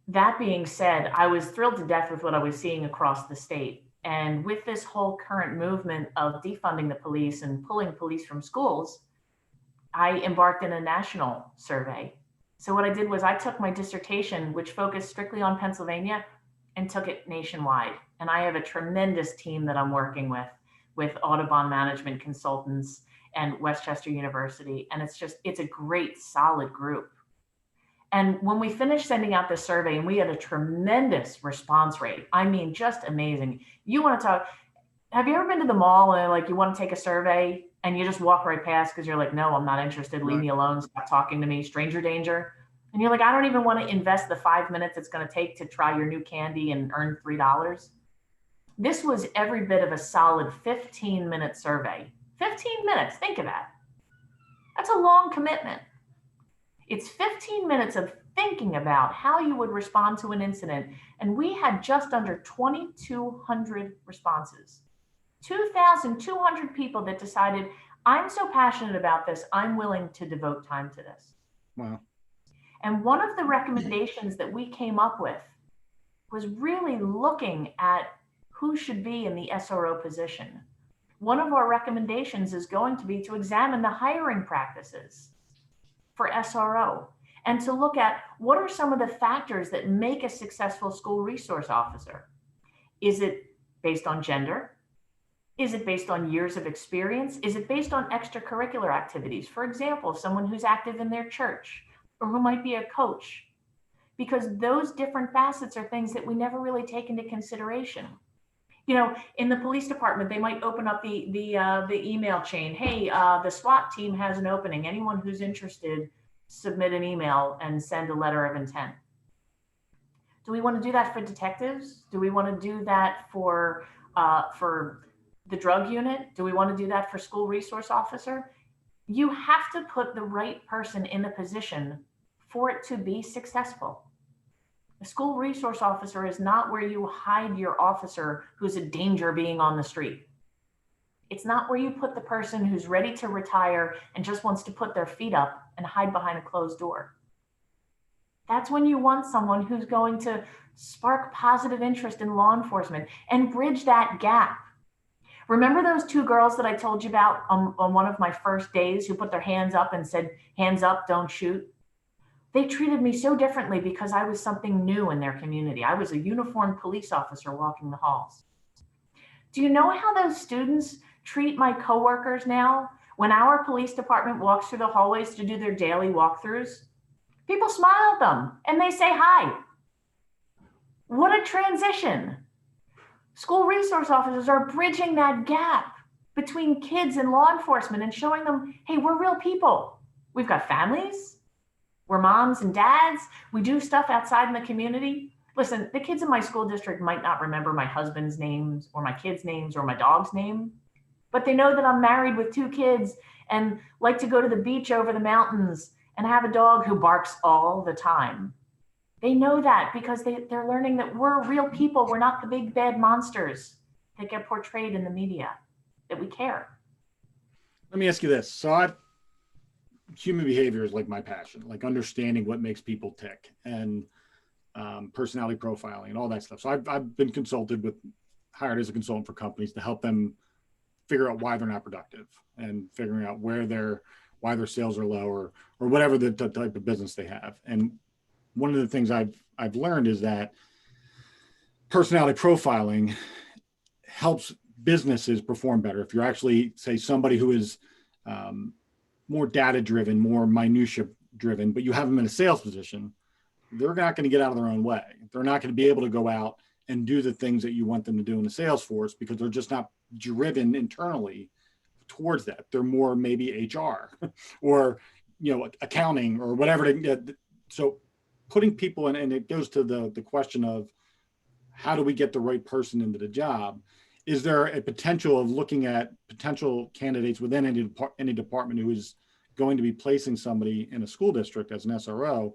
That being said, I was thrilled to death with what I was seeing across the state. And with this whole current movement of defunding the police and pulling police from schools, I embarked in a national survey. So what I did was I took my dissertation, which focused strictly on Pennsylvania, and took it nationwide. And I have a tremendous team that I'm working with Audubon management consultants and Westchester University. And it's a great, solid group. And when we finished sending out this survey, and we had a tremendous response rate, I mean, just amazing. You want to talk, have you ever been to the mall and like you want to take a survey and you just walk right past because you're like, no, I'm not interested. Leave me alone. Stop talking to me. Stranger danger. And you're like, I don't even want to invest the 5 minutes it's going to take to try your new candy and earn $3. This was every bit of a solid 15-minute survey. 15 minutes. Think of that. That's a long commitment. It's 15 minutes of thinking about how you would respond to an incident. And we had just under 2,200 responses. 2,200 people that decided, I'm so passionate about this, I'm willing to devote time to this. Wow. And one of the recommendations that we came up with was really looking at who should be in the SRO position. One of our recommendations is going to be to examine the hiring practices for SRO and to look at what are some of the factors that make a successful school resource officer. Is it based on gender? Is it based on years of experience? Is it based on extracurricular activities? For example, someone who's active in their church or who might be a coach, because those different facets are things that we never really take into consideration. You know, in the police department, they might open up the email chain. Hey, the SWAT team has an opening. Anyone who's interested, submit an email and send a letter of intent. Do we want to do that for detectives? Do we want to do that for the drug unit? Do we want to do that for school resource officer? You have to put the right person in the position for it to be successful. A school resource officer is not where you hide your officer who's a danger being on the street. It's not where you put the person who's ready to retire and just wants to put their feet up and hide behind a closed door. That's when you want someone who's going to spark positive interest in law enforcement and bridge that gap. Remember those two girls that I told you about on one of my first days who put their hands up and said, hands up, don't shoot? They treated me so differently because I was something new in their community. I was a uniformed police officer walking the halls. Do you know how those students treat my coworkers now? When our police department walks through the hallways to do their daily walkthroughs, people smile at them and they say hi. What a transition. School resource officers are bridging that gap between kids and law enforcement and showing them, hey, we're real people. We've got families. We're moms and dads. We do stuff outside in the community. Listen, the kids in my school district might not remember my husband's names or my kids' names or my dog's name, but they know that I'm married with 2 kids and like to go to the beach over the mountains and have a dog who barks all the time. They know that because they're learning that we're real people. We're not the big bad monsters that get portrayed in the media, that we care. Let me ask you this. So human behavior is like my passion, like understanding what makes people tick and personality profiling and all that stuff. So I've been hired as a consultant for companies to help them figure out why they're not productive and figuring out why their sales are low or whatever the type of business they have. And one of the things I've learned is that personality profiling helps businesses perform better. If you're actually, say, somebody who is more data driven, more minutia driven, but you have them in a sales position, they're not going to get out of their own way. They're not going to be able to go out and do the things that you want them to do in the sales force because they're just not driven internally towards that. They're more maybe HR or, accounting or whatever. So putting people in, and it goes to the question of how do we get the right person into the job? Is there a potential of looking at potential candidates within any department who is going to be placing somebody in a school district as an SRO,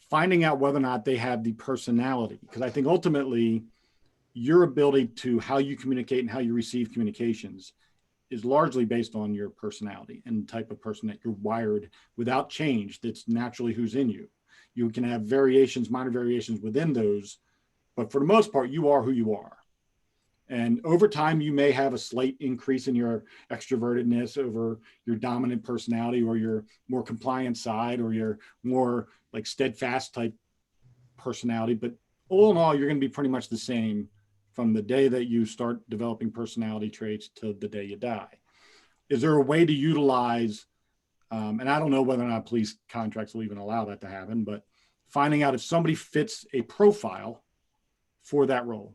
finding out whether or not they have the personality? Because I think ultimately your ability to how you communicate and how you receive communications is largely based on your personality and the type of person that you're wired without change. That's naturally who's in you. You can have variations, minor variations within those, but for the most part, you are who you are. And over time, you may have a slight increase in your extrovertedness over your dominant personality or your more compliant side or your more like steadfast type personality. But all in all, you're going to be pretty much the same from the day that you start developing personality traits to the day you die. Is there a way to utilize, and I don't know whether or not police contracts will even allow that to happen, but finding out if somebody fits a profile for that role?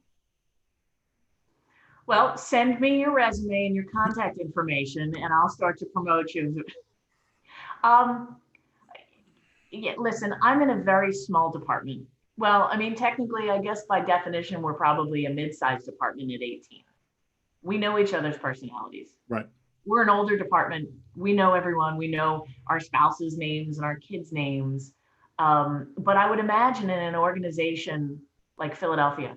Well, send me your resume and your contact information, and I'll start to promote you. Yeah, listen, I'm in a very small department. Well, I mean, technically, I guess by definition, we're probably a mid-sized department at 18. We know each other's personalities. Right. We're an older department. We know everyone. We know our spouses' names and our kids' names. But I would imagine in an organization like Philadelphia,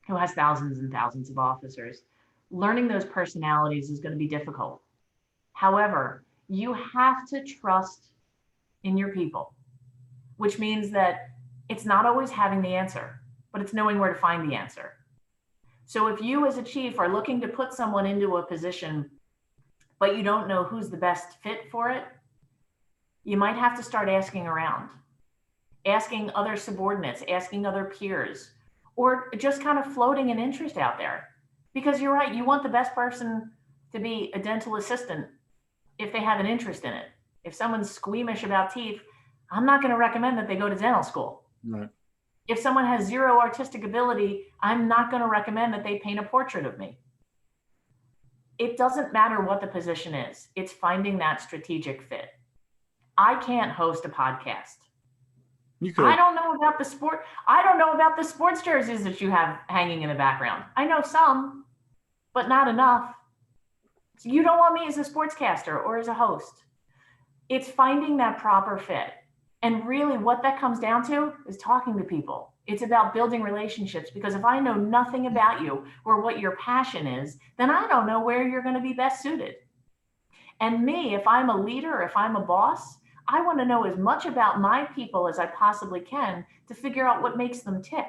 who has thousands and thousands of officers, learning those personalities is going to be difficult. However, you have to trust in your people, which means that it's not always having the answer, but it's knowing where to find the answer. So if you as a chief are looking to put someone into a position, but you don't know who's the best fit for it, you might have to start asking around, asking other subordinates, asking other peers, or just kind of floating an interest out there. Because you're right, you want the best person to be a dental assistant if they have an interest in it. If someone's squeamish about teeth, I'm not going to recommend that they go to dental school. Right. If someone has zero artistic ability, I'm not going to recommend that they paint a portrait of me. It doesn't matter what the position is. It's finding that strategic fit. I can't host a podcast. You could. I don't know about the sport. I don't know about the sports jerseys that you have hanging in the background. I know some, but not enough. So you don't want me as a sportscaster or as a host. It's finding that proper fit. And really what that comes down to is talking to people. It's about building relationships, because if I know nothing about you or what your passion is, then I don't know where you're going to be best suited. And me, if I'm a leader, if I'm a boss, I want to know as much about my people as I possibly can to figure out what makes them tick.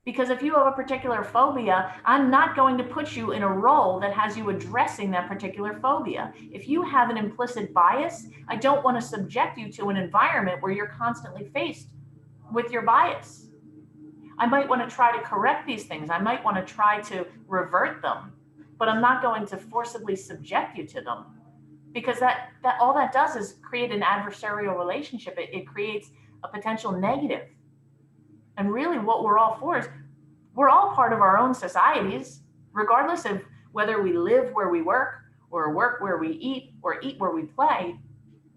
Because if you have a particular phobia, I'm not going to put you in a role that has you addressing that particular phobia. If you have an implicit bias, I don't want to subject you to an environment where you're constantly faced with your bias. I might want to try to correct these things. I might want to try to revert them, but I'm not going to forcibly subject you to them, because that all that does is create an adversarial relationship. It creates a potential negative. And really what we're all for is we're all part of our own societies, regardless of whether we live where we work or work where we eat or eat where we play.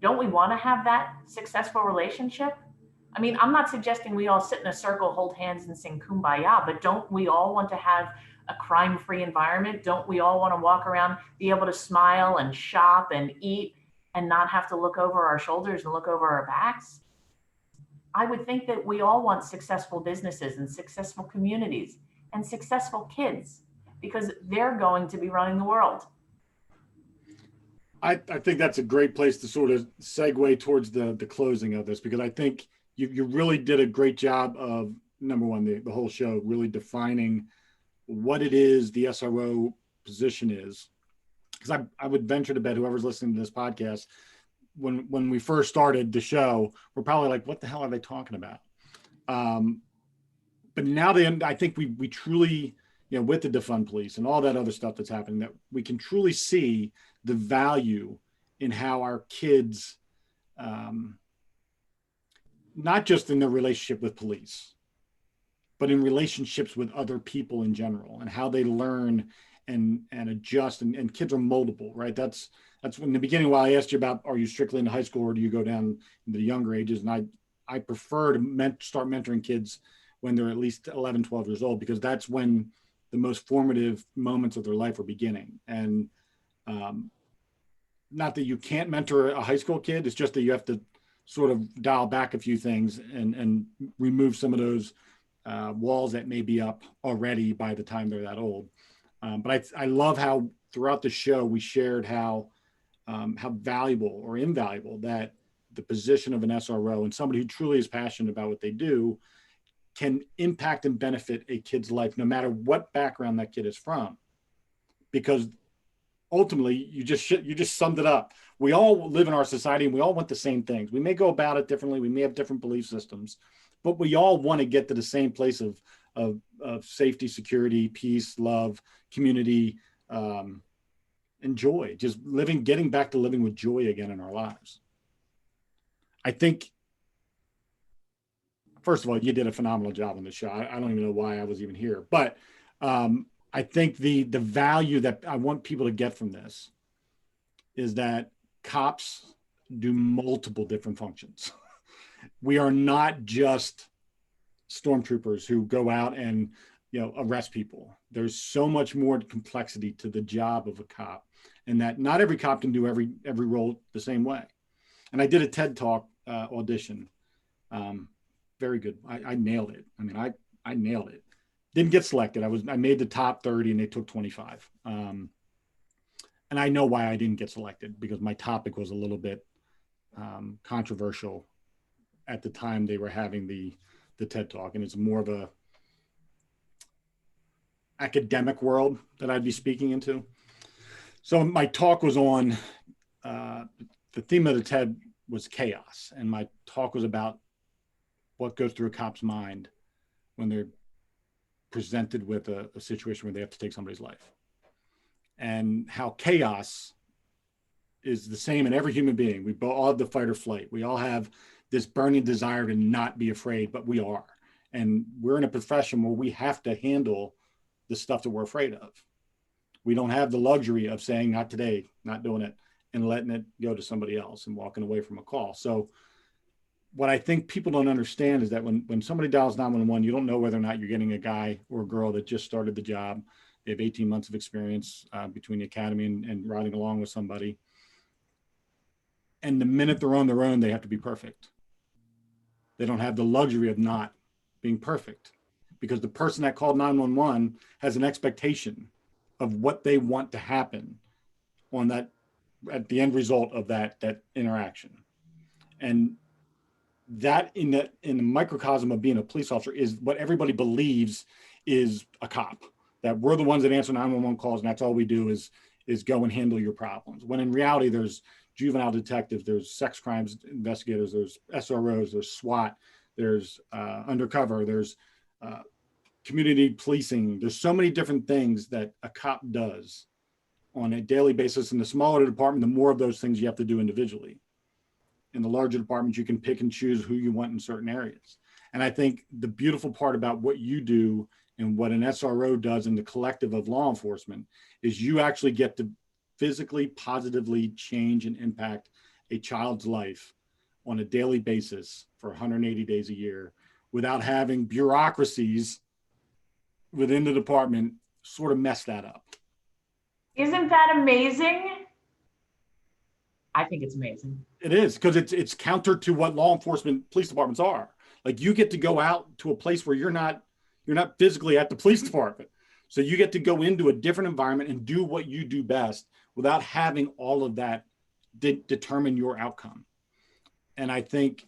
Don't we want to have that successful relationship? I mean, I'm not suggesting we all sit in a circle, hold hands and sing Kumbaya, but don't we all want to have a crime-free environment? Don't we all want to walk around, be able to smile and shop and eat and not have to look over our shoulders and look over our backs? I would think that we all want successful businesses and successful communities and successful kids, because they're going to be running the world. I think that's a great place to sort of segue towards the closing of this, because I think you really did a great job of, number one, the whole show, really defining what it is the SRO position is. Because I would venture to bet whoever's listening to this podcast, when we first started the show, we're probably like, what the hell are they talking about? But now I think we truly, with the defund police and all that other stuff that's happening, that we can truly see the value in how our kids, not just in their relationship with police, but in relationships with other people in general, and how they learn and adjust, and kids are moldable, right? That's when, in the beginning, while I asked you about, are you strictly in high school or do you go down into the younger ages? And I prefer to start mentoring kids when they're at least 11, 12 years old, because that's when the most formative moments of their life are beginning. And not that you can't mentor a high school kid, it's just that you have to sort of dial back a few things and remove some of those walls that may be up already by the time they're that old. But I love how throughout the show we shared how valuable or invaluable that the position of an SRO and somebody who truly is passionate about what they do can impact and benefit a kid's life, no matter what background that kid is from. Because ultimately, you just summed it up. We all live in our society and we all want the same things. We may go about it differently. We may have different belief systems, but we all want to get to the same place of safety, security, peace, love, community, and joy. Just getting back to living with joy again in our lives. I think, first of all, you did a phenomenal job on the show. I don't even know why I was even here, but I think the value that I want people to get from this is that cops do multiple different functions. We are not just stormtroopers who go out and arrest people. There's so much more complexity to the job of a cop, and that not every cop can do every role the same way. And I did a TED talk audition. Very good. I nailed it. I mean, I nailed it. Didn't get selected. I made the top 30 and they took 25. And I know why I didn't get selected, because my topic was a little bit controversial at the time they were having the TED Talk, and it's more of a academic world that I'd be speaking into. So my talk was on, the theme of the TED was chaos. And my talk was about what goes through a cop's mind when they're presented with a situation where they have to take somebody's life, and how chaos is the same in every human being. We all have the fight or flight. We all have this burning desire to not be afraid, but we are. And we're in a profession where we have to handle the stuff that we're afraid of. We don't have the luxury of saying, not today, not doing it, and letting it go to somebody else and walking away from a call. So what I think people don't understand is that when somebody dials 911, you don't know whether or not you're getting a guy or a girl that just started the job. They have 18 months of experience between the academy and riding along with somebody. And the minute they're on their own, they have to be perfect. They don't have the luxury of not being perfect, because the person that called 911 has an expectation of what they want to happen on that, at the end result of that interaction. And that in the microcosm of being a police officer is what everybody believes is a cop, that we're the ones that answer 911 calls and that's all we do is go and handle your problems. When in reality, there's juvenile detectives, there's sex crimes investigators, there's SROs, there's SWAT, there's undercover, there's community policing. There's so many different things that a cop does on a daily basis. And the smaller the department, the more of those things you have to do individually. In the larger departments, you can pick and choose who you want in certain areas. And I think the beautiful part about what you do and what an SRO does in the collective of law enforcement is you actually get to physically, positively change and impact a child's life on a daily basis for 180 days a year without having bureaucracies within the department sort of mess that up. Isn't that amazing? I think it's amazing. It is, because it's counter to what law enforcement police departments are. Like, you get to go out to a place where you're not physically at the police department. So you get to go into a different environment and do what you do best without having all of that determine your outcome. And I think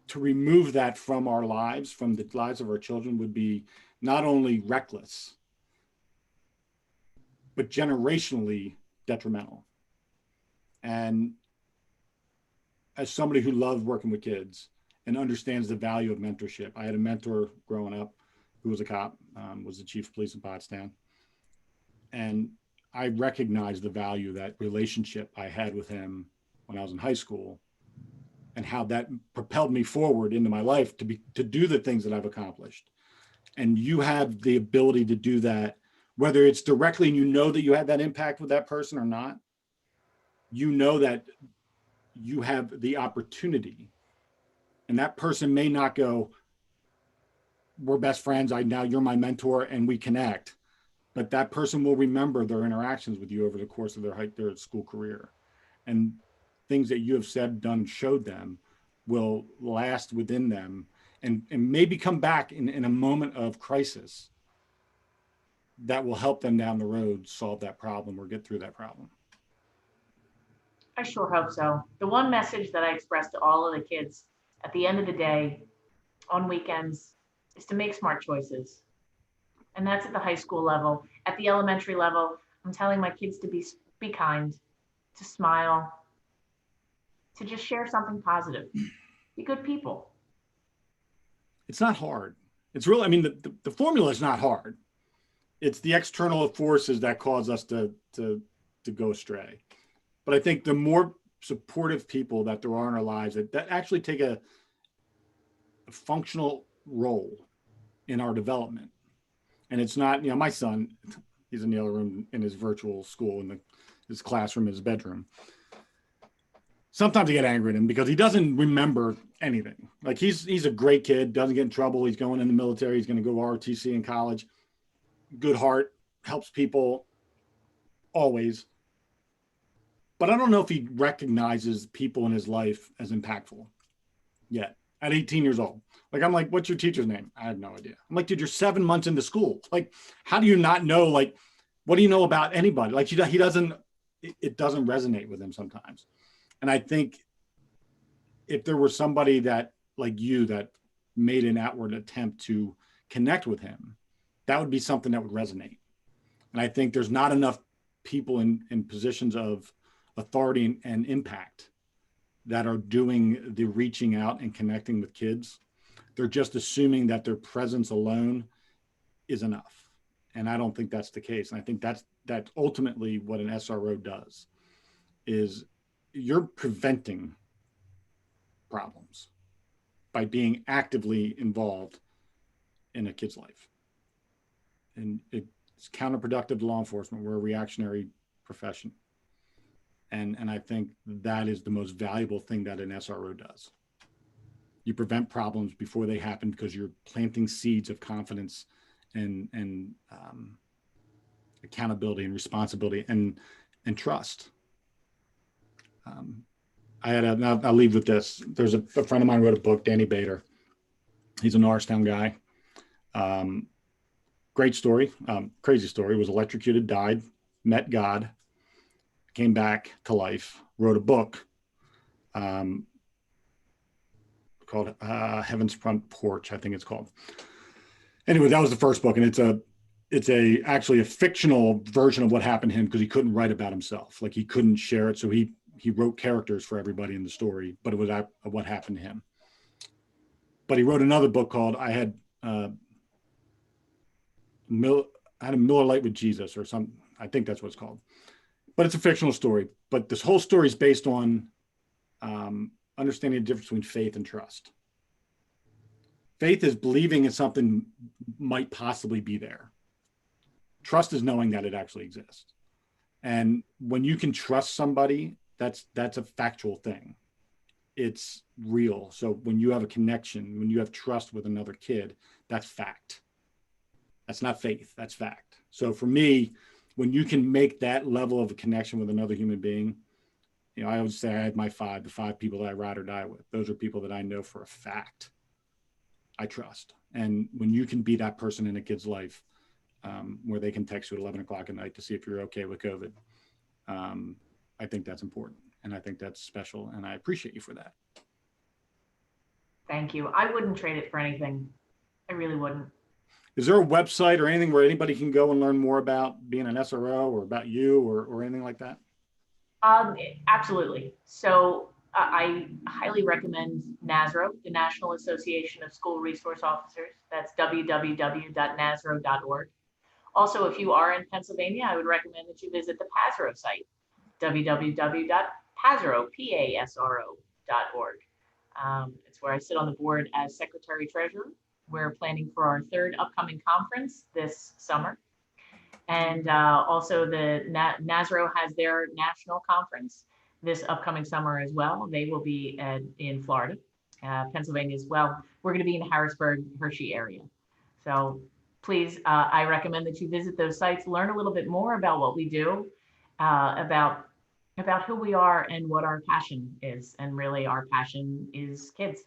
to remove that from our lives, from the lives of our children, would be not only reckless, but generationally detrimental. And as somebody who loves working with kids and understands the value of mentorship, I had a mentor growing up who was a cop, was the chief of police in Pottstown. And I recognized the value, that relationship I had with him when I was in high school, and how that propelled me forward into my life to do the things that I've accomplished. And you have the ability to do that, whether it's directly and you know that you had that impact with that person or not. You know that you have the opportunity, and that person may not go, we're best friends, now you're my mentor and we connect, but that person will remember their interactions with you over the course of their school career. And things that you have said, done, showed them will last within them and maybe come back in a moment of crisis that will help them down the road solve that problem or get through that problem. I sure hope so. The one message that I express to all of the kids at the end of the day, on weekends, is to make smart choices. And that's at the high school level. At the elementary level, I'm telling my kids to be kind, to smile, to just share something positive. Be good people. It's not hard. It's really, I mean, the formula is not hard. It's the external forces that cause us to go astray. But I think the more supportive people that there are in our lives that actually take a functional role in our development. And it's not, my son, he's in the other room in his virtual school, in his classroom, his bedroom. Sometimes I get angry at him because he doesn't remember anything. Like, he's a great kid, doesn't get in trouble. He's going in the military. He's going to go ROTC in college. Good heart, helps people always. but I don't know if he recognizes people in his life as impactful yet at 18 years old. Like, I'm like, what's your teacher's name? I have no idea. I'm like, dude, you're 7 months into school. Like, how do you not know? Like, what do you know about anybody? Like, he doesn't, it doesn't resonate with him sometimes. And I think if there were somebody that, like you, that made an outward attempt to connect with him, that would be something that would resonate. And I think there's not enough people in positions of authority and impact that are doing the reaching out and connecting with kids. They're just assuming that their presence alone is enough. And I don't think that's the case. And I think that's ultimately what an SRO does, is you're preventing problems by being actively involved in a kid's life. And it's counterproductive to law enforcement. We're a reactionary profession. And I think that is the most valuable thing that an SRO does. You prevent problems before they happen because you're planting seeds of confidence and accountability and responsibility and trust. I'll leave with this. There's a friend of mine wrote a book, Danny Bader. He's a Norristown guy. Great story, crazy story. Was electrocuted, died, met God, came back to life, wrote a book called Heaven's Front Porch, I think it's called. Anyway, that was the first book, and it's actually a fictional version of what happened to him because he couldn't write about himself. Like, he couldn't share it, so he wrote characters for everybody in the story, but it was what happened to him. But he wrote another book called I had a Miller Lite with Jesus, or something. I think that's what it's called. But it's a fictional story. But this whole story is based on understanding the difference between faith and trust. Faith is believing in something might possibly be there. Trust is knowing that it actually exists. And when you can trust somebody, that's a factual thing. It's real. So when you have a connection, when you have trust with another kid, that's fact. That's not faith, that's fact. So for me, when you can make that level of a connection with another human being, you know, I always say I had the 5 people that I ride or die with. Those are people that I know for a fact I trust. And when you can be that person in a kid's life, where they can text you at 11 o'clock at night to see if you're okay with COVID, I think that's important. And I think that's special. And I appreciate you for that. Thank you. I wouldn't trade it for anything. I really wouldn't. Is there a website or anything where anybody can go and learn more about being an SRO or about you or anything like that? Absolutely. So I highly recommend NASRO, the National Association of School Resource Officers. That's www.nasro.org. Also, if you are in Pennsylvania, I would recommend that you visit the PASRO site, www.pasro.org. It's where I sit on the board as Secretary Treasurer. We're planning for our 3rd upcoming conference this summer. And also the NASRO has their national conference this upcoming summer as well. They will be in Florida, Pennsylvania as well. We're going to be in Harrisburg, Hershey area. So please, I recommend that you visit those sites, learn a little bit more about what we do, about who we are and what our passion is. And really our passion is kids.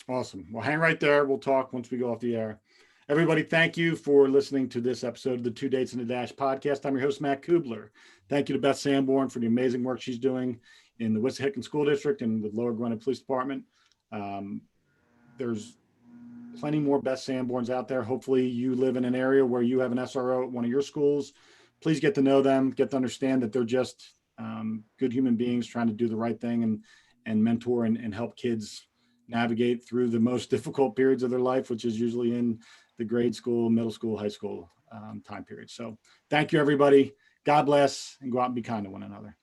Awesome. Well, hang right there. We'll talk once we go off the air. Everybody, thank you for listening to this episode of the 2 Dates in a Dash podcast. I'm your host, Matt Cubbler. Thank you to Beth Sanborn for the amazing work she's doing in the Wissahickon School District and with Lower Gwynedd Police Department. There's plenty more Beth Sanborns out there. Hopefully you live in an area where you have an SRO at one of your schools. Please get to know them, get to understand that they're just good human beings trying to do the right thing and mentor and help kids navigate through the most difficult periods of their life, which is usually in the grade school, middle school, high school time period. So thank you, everybody. God bless, and go out and be kind to one another.